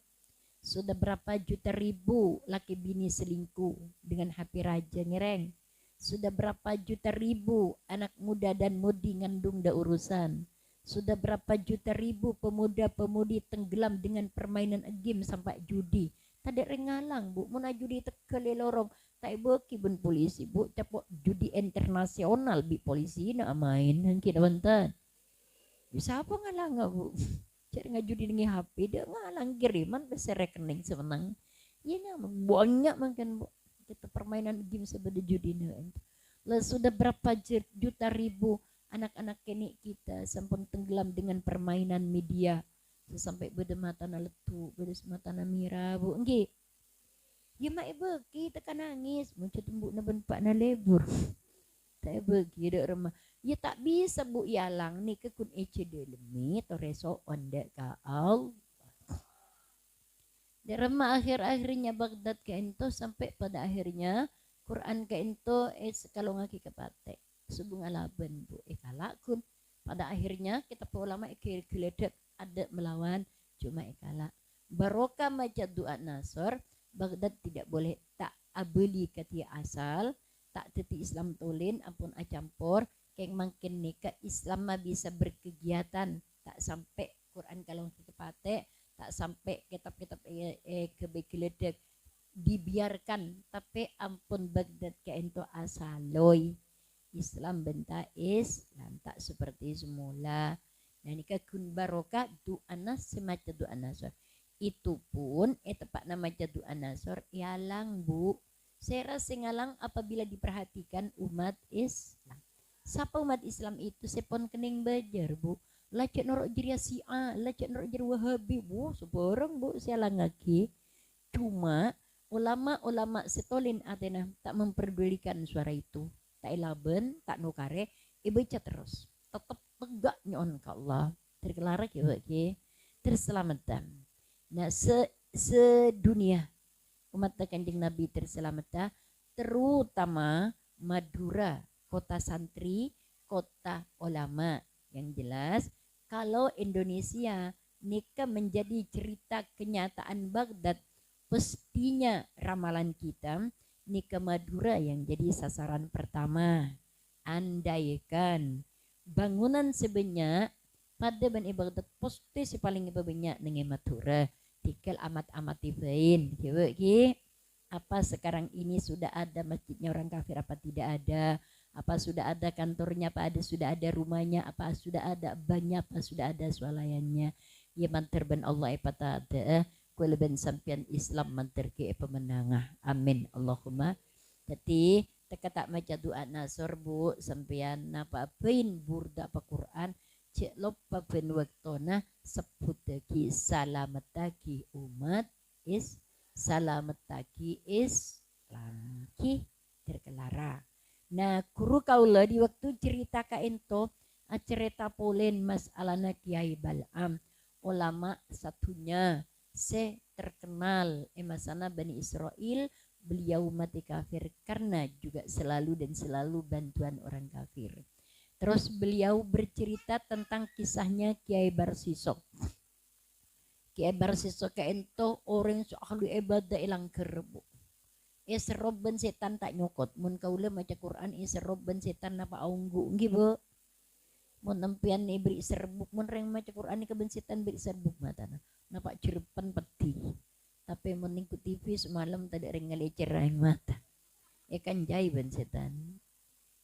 Sudah berapa juta ribu laki bini selingkuh dengan HP raja ngereng. Sudah berapa juta ribu anak muda dan mudi ngandung da urusan. Sudah berapa juta ribu pemuda-pemudi tenggelam dengan permainan game sampai judi. Tadi rengalang bu, mana judi tekele lorong. Tak beki bun polisi bu, capok judi internasional bi polisi nak main. Kita bantan. Bisa apa ngalang bu? Cari ngajudi dengan HP dia ngalang kiriman besar rekening semenang. Ya nama banyak makan bu. Kita permainan game sebelah judi nih. Lah sudah berapa juta ribu anak-anak kini kita sampun tenggelam dengan permainan media sampai beda mata na letu beda mata na mira bu nggih ya mak ibu kita kan nangis muncul tembuk na benpak na lebur tak begi dek remah ya tak bisa bu ialang ni ke kun ece delemi toreso onde ka al di remah akhir-akhirnya Baghdad ke ento sampai pada akhirnya Quran ke ento kalau ngaki kepate subung alaban bu ikalakun pada akhirnya kita ulama geledek ada melawan cuma ikala barokah maca doa nasor Baghdad tidak boleh tak abeli katia asal tak teti Islam tolin ampun acampur keng makin nikah Islam mah bisa berkegiatan tak sampai Quran kalau kita pate tak sampai kitab-kitab kebegeledek dibiarkan tapi ampun Baghdad ke ento asaloy Islam bentak Islam tak seperti semula. Nah ini kun barokah doa nas semacam doa nasor. Itu pun tepat nama doa nasor ialang bu. Saya rasa ngalang apabila diperhatikan umat Islam. Siapa umat Islam itu sepon kening bajar bu. Lacak norok jeria Syiah, lacak norok jeria Wahabi bu. Seborong bu saya langaki. Cuma ulama-ulama setolin Athena tak memperdulikan suara itu. Tak ilaben, tak nukare, ibaca terus. Tetap tegak nyon ke Allah. Terkelarak ya bagi, terselamatan. Nah sedunia umat Kanjeng Nabi terselamatan, terutama Madura, kota santri, kota ulama. Yang jelas, kalau Indonesia nikah menjadi cerita kenyataan Baghdad, pastinya ramalan kita nikah Madura yang jadi sasaran pertama. Andaikan bangunan sebanyak pada Bani Baghdad pasti si paling banyak dengan Madura. Tikal amat-amat tibain. Apa sekarang ini sudah ada masjidnya orang kafir apa tidak ada? Apa sudah ada kantornya? Apa ada sudah ada rumahnya? Apa sudah ada banyak? Apa sudah ada swalayannya? Ya manterban Allah ipata ada. Kuleban sampian Islam manterke pemenangah. Amin Allahumma. Jadi teka tak maca doa nasor bu sampian napa apain burda apa Quran cek lopa ben waktona sebut lagi selamat lagi umat is selamat lagi Islam ki terkelara. Nah guru kaula di waktu cerita ka ento cerita polen masalahna Kiai Bal'am ulama satunya terkenal emasana Bani Israel beliau mati kafir karena juga selalu dan selalu bantuan orang kafir. Terus beliau bercerita tentang kisahnya Kiai Barsisok. Kiai Barsisok ento orang ahli ibadah ilang kerbu. Serobben setan tak nyokot. Mun kaula maca Quran serobben setan napa aunggu nggih Bu. Mun nempian ni beri serbuk mun reng maca Quran ni keben setan beri serbuk matana. Napa cirepan peti. Tapi mun ningku TV semalam tadi reng ngalecer aing mata. Kan jai ben setan.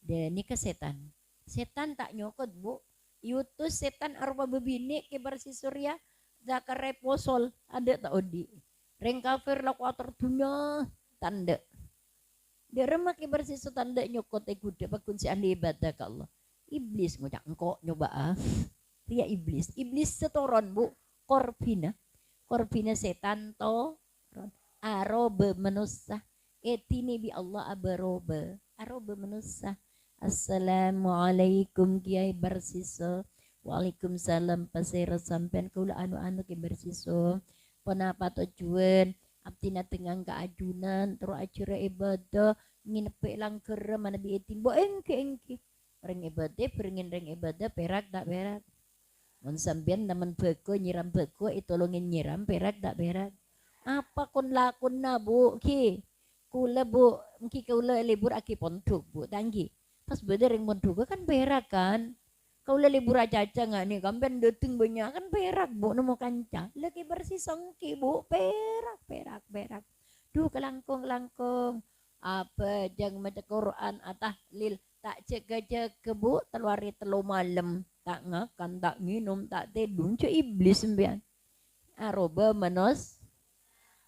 Dan ini ke setan. Setan tak nyokot bu. Yutus setan arwah bebini ke bersih surya. Zakar reposol ada tak odi. Reng kafir laku atur dunia tanda. Dia remak ke bersih tanda nyokot kuda pakun si ahli ibadah ke Allah. Iblis ngucak engkau nyoba ah. Ria iblis. Iblis setoron bu. Korbina setan to. Arobe menusa. Etini bi Allah abarobe. Arobe menusa. Assalamualaikum Kiai Barsiso. Waalaikumsalam pasir sampean kula anu-anu Kiai Barsiso. Penapa tujuan abdi tengah keajunan terus acara ibadah nginep lang kerem mana bi etin bo engke reng ibadah beringin reng ibadah perak tak perak mun sampean naman beko nyiram beko itolongin nyiram perak tak perak apa kon lakon na bu ki kula bu ki kula libur aki pondok bu tanggi pas beda ring pondok kan perak kan kula libur aja nggak nih kampen dating banyak kan perak bu nemu kanca lagi bersih songki bu perak duh kelangkung apa jang maca Quran atah lil tak jaga bu teluari telu malam tak ngakan tak minum tak tidur cu iblis sembian aroba manos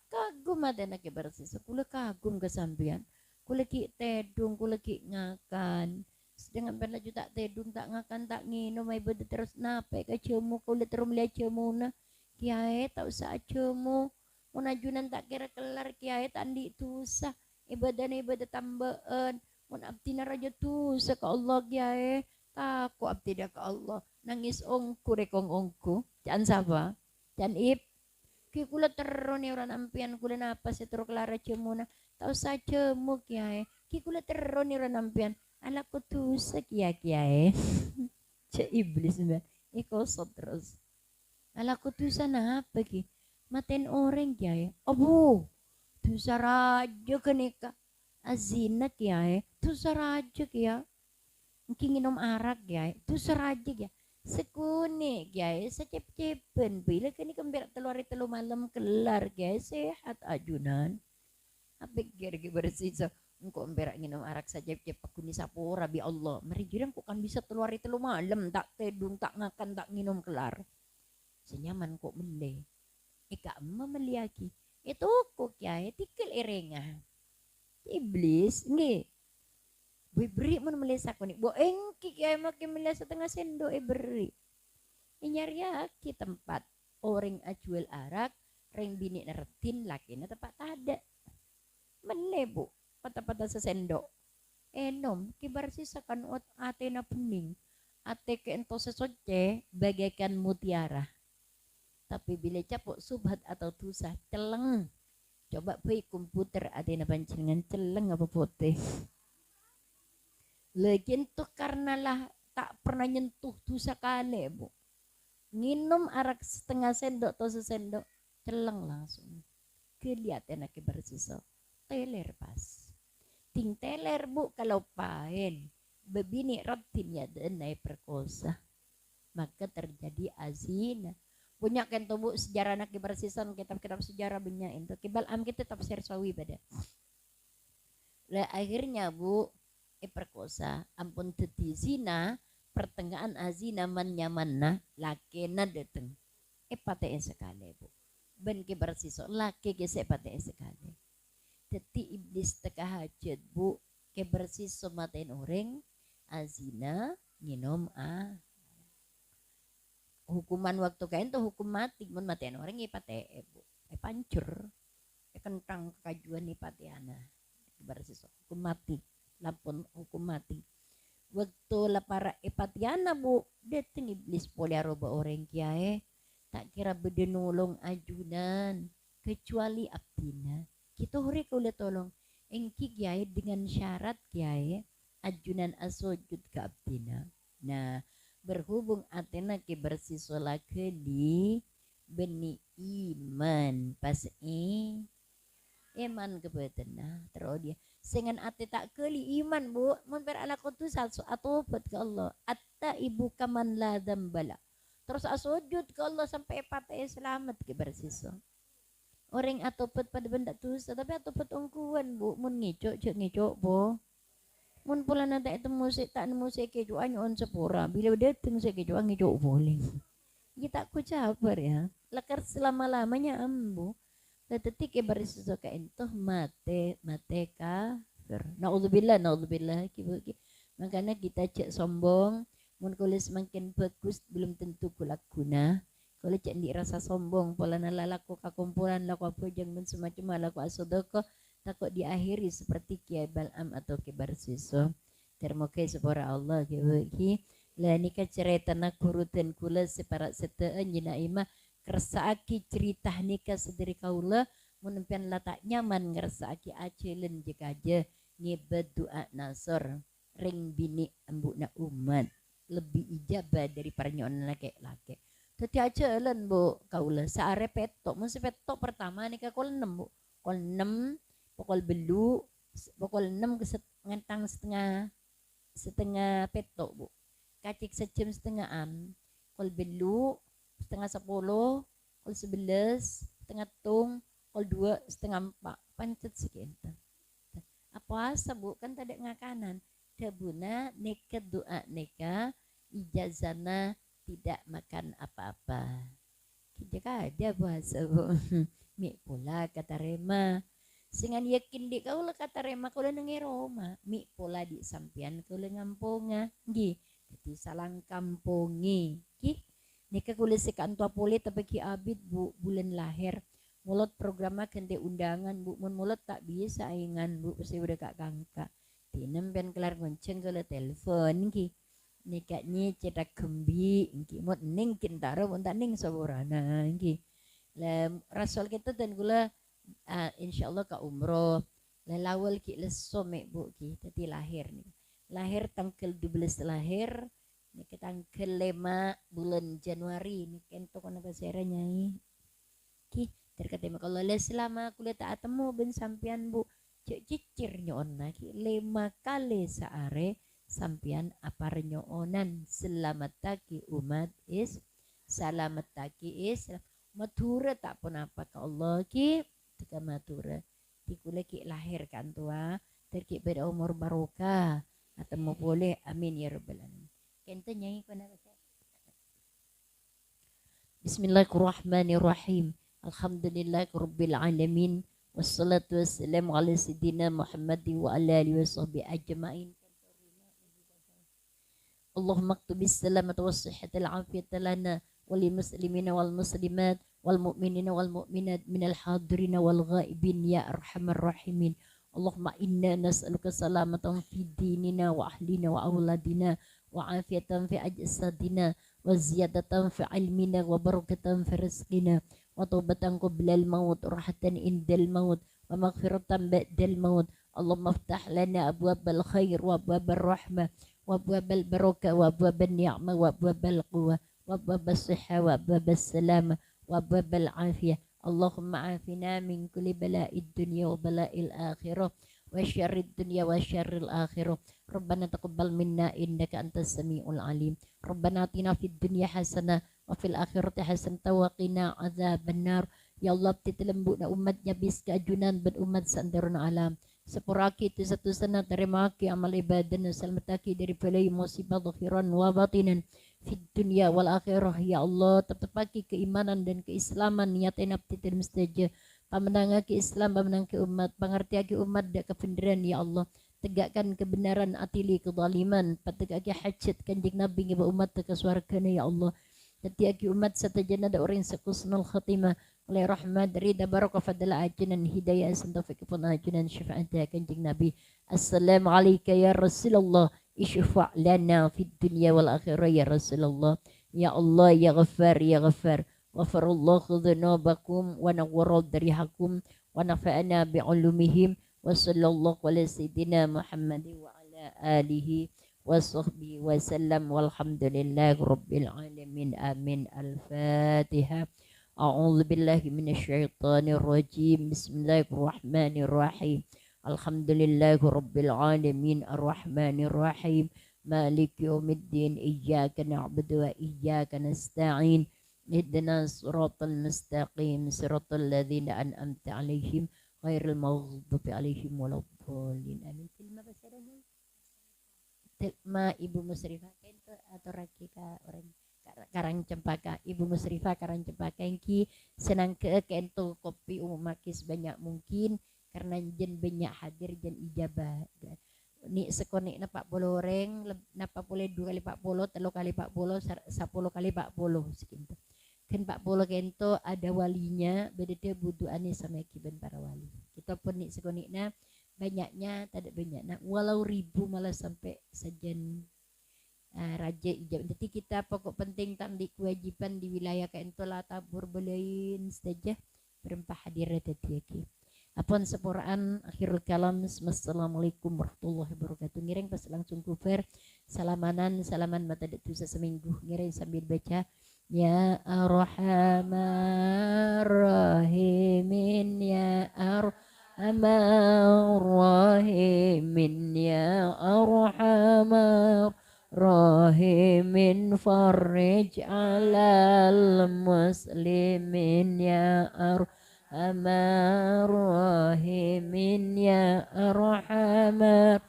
kagum ada nak bersih kula kagum kesambian kula ki tedung kula ki ngakan sedangkan pernah juga tak tedung tak ngakan tak nginum ai beda terus nape ke cemu kula terus melihat cemu na kiai tak usah cemu munajunan tak kira kelar kiai tak andi tusah ibadah tambaan mun abdi raja tusah ke Allah kiai takut abdi dah ke Allah nangis ongku rekong ongku jangan sapa jangan ip ki kula terus ni orang ampian kula napa setro kelar cemu na tak usah cemu kiai ki kula terus ni orang ampian ala kutusa kiai cek iblis mbak ikosot terus ala kutusa apa ki maten orang kiai abu tusa raja kenika azina kiai tusa raja kiai mungkin minum arak kiai tusa raja kiai sekune kiai secep-cepen bila kini kembali telu malam kelar kiai sehat ajunan apa kira bersih engkau berak minum arak saja cepak kuni sapora bi Allah mari jurang kok kan bisa telu malam tak tedung tak ngakan tak minum kelar senyaman kok mele ika emma meliaki itu kok kiai tikil irenga iblis nggih beri mun melesa kuni bo engki kiai makin melesa setengah sendok beri nyari ki tempat orang ajual arak reng bini nertin laki na tempat ada melebu pada sesendok enom kibar sisakan ate na pening ate ke ento sesoce bagaikan mutiara tapi bila capuk subhat atau tusah celeng coba pergi komputer ate na pancingan celeng apa putih lagi tuh karena lah tak pernah nyentuh tusah kali bu nginum arak setengah sendok atau sesendok celeng langsung kelihatan kibar sisa teler pas ting teler bu kalau paen bebini rotinnya denai perkosa maka terjadi azina punya kan tuh bu sejarah nak bersisan kitab-kitab sejarah banyak itu kibal am kita tafsir sawi pada lah akhirnya bu perkosa ampun teti zina pertengahan azina man nyamanna laki na dateng pate sekali bu ben kibar siso laki gesek pate sekali teti iblis teka hajat bu ke bersih somaten orang azina nginom hukuman waktu kain tuh hukum mati mun maten orang ipate bu pancur kentang kajuan ipatiana bersih hukum mati lampun hukum mati waktu la para ipatiana bu dateng iblis poliaroba orang kiai tak kira bede nolong ajunan kecuali abdina kita hore kula tolong engki kiai dengan syarat kiai ajunan asojud ke abdina nah berhubung atena ke bersiswa di beni iman pas iman kebetena terus dia sengan ate tak keli iman bu mun ber ala kutus atau ke Allah atta ibu kaman la dambala terus asojud ke Allah sampai patah selamat ke bersiswa orang atopet pada benda tu tapi atopet ongkuan bu mun ngicok bu Mun pula nata itu musik tak musik kejo anyo on sepura. Bila dateng saya kejo anjo boleh. Kita ku cabar ya. Lekar selama-lamanya ambu. Tetapi ke baris suka entoh mate kafir. Naudzubillah kibuki. Makanya kita cek sombong. Mun kulis semakin bagus belum tentu kulak guna. Kalau cek di rasa sombong, pola nalalaku kakumpulan laku apa jangan semacam laku asodoko takut diakhiri seperti Kiai Bal'am atau Kibar Siso. Termoga sepora Allah kibuki. Lah nikah cerita nak kurutan kula separat seteen jina imah kersaaki cerita nikah sederi kaula menimpian latak nyaman ngersaaki acelen jika aja nyebet doa nasor ring bini ambu na umat lebih ijabah dari para nyonan laki-laki. Tadi aja elen bu kaula saare petok mesti petok pertama nikah kol 6 bu kol 6 pokol belu pokol 6 ngentang setengah petok bu kacik sejam setengah kol belu setengah 10 kol 11 setengah tung kol 2 setengah 4 pancet sekian apa asa bu kan tadi ngakanan dabuna nikah doa nikah ijazana tidak makan apa-apa kita ada bahasa bu mik pula kata Rema singan yakin di kau lah kata Rema kau nengi Roma mik pula di sampian kau ngampunga gi jadi salang kampungi ki nikah kulit sekan tua pole tapi ki abid bu bulan lahir mulut programnya kente undangan bu mulut tak bisa ingan bu pasti udah kak kangka tinem pen kelar gonceng kalau telepon ki nikahnya cedak gembi ki mau ning kintaro mau tak ning saborana ki lah rasul kita dan gula insyaallah ka umroh lah lawal ki lesome bu ki tadi lahir tanggal 12 lahir nikah tanggal 5 bulan Januari nikah itu kan apa seranya ki terkata kalau selama kuliah tak temu ben sampian bu cicir nyona ki 5 kali saare sampian apa renyonan selamat taki umat selamat taki matura tak pun apa ke Allah ki tika matura ki kule ki lahir kan tua terki beda umur barokah atau mau boleh amin ya rabbal alamin kente nyanyi kena Bismillahirrahmanirrahim Alhamdulillahirabbil alamin wassalatu wassalamu ala sayyidina Muhammad wa ala alihi washabbihi ajmain Allahumma aktubis salamata wassihhatal afiyata lana وللمسلمين والمسلمات والمؤمنين والمؤمنات من الحاضرين والغائبين يا أرحم الراحمين اللهم إنا نسألك سلامة في ديننا وأهلنا وأولادنا وعافية في أجسادنا وزيادة في علمنا وبركة في رزقنا وتوبة قبل الموت وراحة عند الموت ومغفرة بعد الموت اللهم افتح لنا أبواب الخير وأبواب الرحمة وأبواب البركة وأبواب النعمة وأبواب القوة وأبواب الصحة وأبواب السلامة وأبواب العافية اللهم عافنا من كل بلاء الدنيا وبلاء الآخرة وشر الدنيا وشر الآخرة ربنا تقبل منا إنك أنت السميع العليم ربنا آتنا في الدنيا حسنة وفي الآخرة حسنة وقنا عذاب النار ya Allah titelembukna umatnya bis keajunan ben umat sandarun alam sepuraki itu satu sana terima ki amal ibadah selamataki dari balai musibah zahiran wa batinan fid dunya wal akhirah ya Allah tetapaki keimanan dan keislaman niatin abtitil mustaja pemenang ke Islam pemenang ke umat pengertian ke umat dan kebenaran ya Allah tegakkan kebenaran atili kezaliman pategaki hajat kanjeng Nabi ngiba umat ke swargana ya Allah Tetiaki umat satajana da orang sekusnul khatimah oleh rahmat rida barakah fadala ajunan hidayah santafiq pun ajunan syafaat kanjeng Nabi assalamu alayka ya Rasulullah ishfa' lana fid dunya wal akhirah ya Rasulullah ya Allah ya Ghaffar ghafarallahu dhunubakum wa nawwara darihakum wa nafa'ana bi'ulumihim wa sallallahu ala sayyidina Muhammad wa ala alihi وصحبه وسلم والحمد لله رب العالمين آمين الفاتحة أعوذ بالله من الشيطان الرجيم بسم الله الرحمن الرحيم الحمد لله رب العالمين الرحمن الرحيم مالك يوم الدين إياك نعبد وإياك نستعين اهدنا الصراط المستقيم صراط الذين أنعمت عليهم غير المغضوب عليهم ولا الضالين آمين كلمة بس Ma Ibu Musrifah kento atau Rakika orang Karang Cempaka, Ibu Musrifah Karang Cempaka ki senang ke kento kopi umum makis banyak mungkin karena jen banyak hadir jen ijabah. Ni sekonik na 40 orang napa boleh 2 kali 40 3 kali 40 10 kali 40 segitu. Kan 40 kento ada walinya beda butuh ane sama kiban para wali. Kita pun ni sekoniknya banyaknya tidak banyak. Nah, walau ribu malah sampai sejen raja ijab. Jadi kita pokok penting tandi kewajiban di wilayah kento lah tabur belain saja berempah hadir tadi yaki. Apun sepuraan akhirul kalam. Assalamualaikum warahmatullahi wabarakatuh. Ngiring pas langsung kufer salaman mata tusa seminggu. Ngiring sambil baca ya arhamar rahimin ya arhamar rahimin ya arhamar rahimin farij alal muslimin ya arhamar rahimin ya arhamar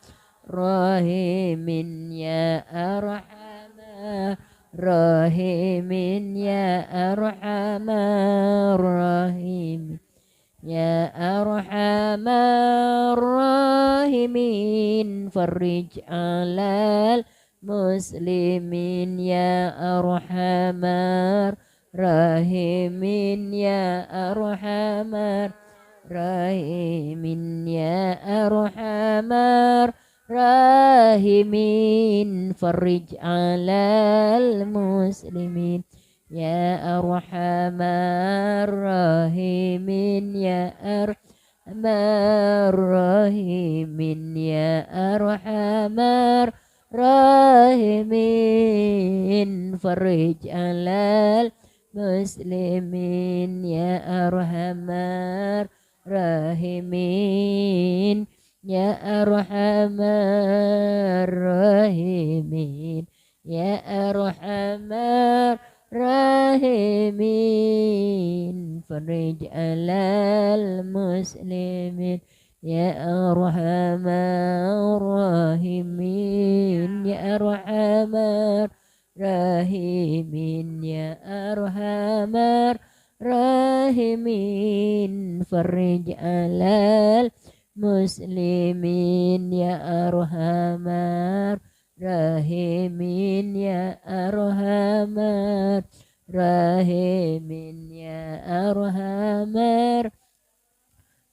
rahimin ya arhamar rahimin ya arhamar rahimin ya arhamar rahimin farij alal muslimin ya arhamar rahimin ya arhamar rahimin ya arhamar rahimin farij alal muslimin ya arhamar rahimin ya arhamar rahimin ya arhamar rahimin farij alal muslimin ya arhamar rahimin ya arhamar rahimin ya arhamar rahimin farij alal muslimin ya arhamar rahimin ya arhamar rahimin ya arhamar rahimin farij alal muslimin ya arhamar rahimin ya arhamar rahimin ya arhamar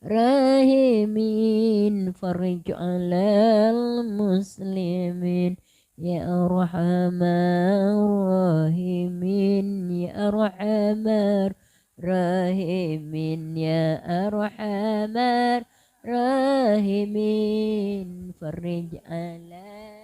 rahimin farij alal muslimin ya arhamar rahimin ya arhamar rahimin ya arhamar rahimin farij alal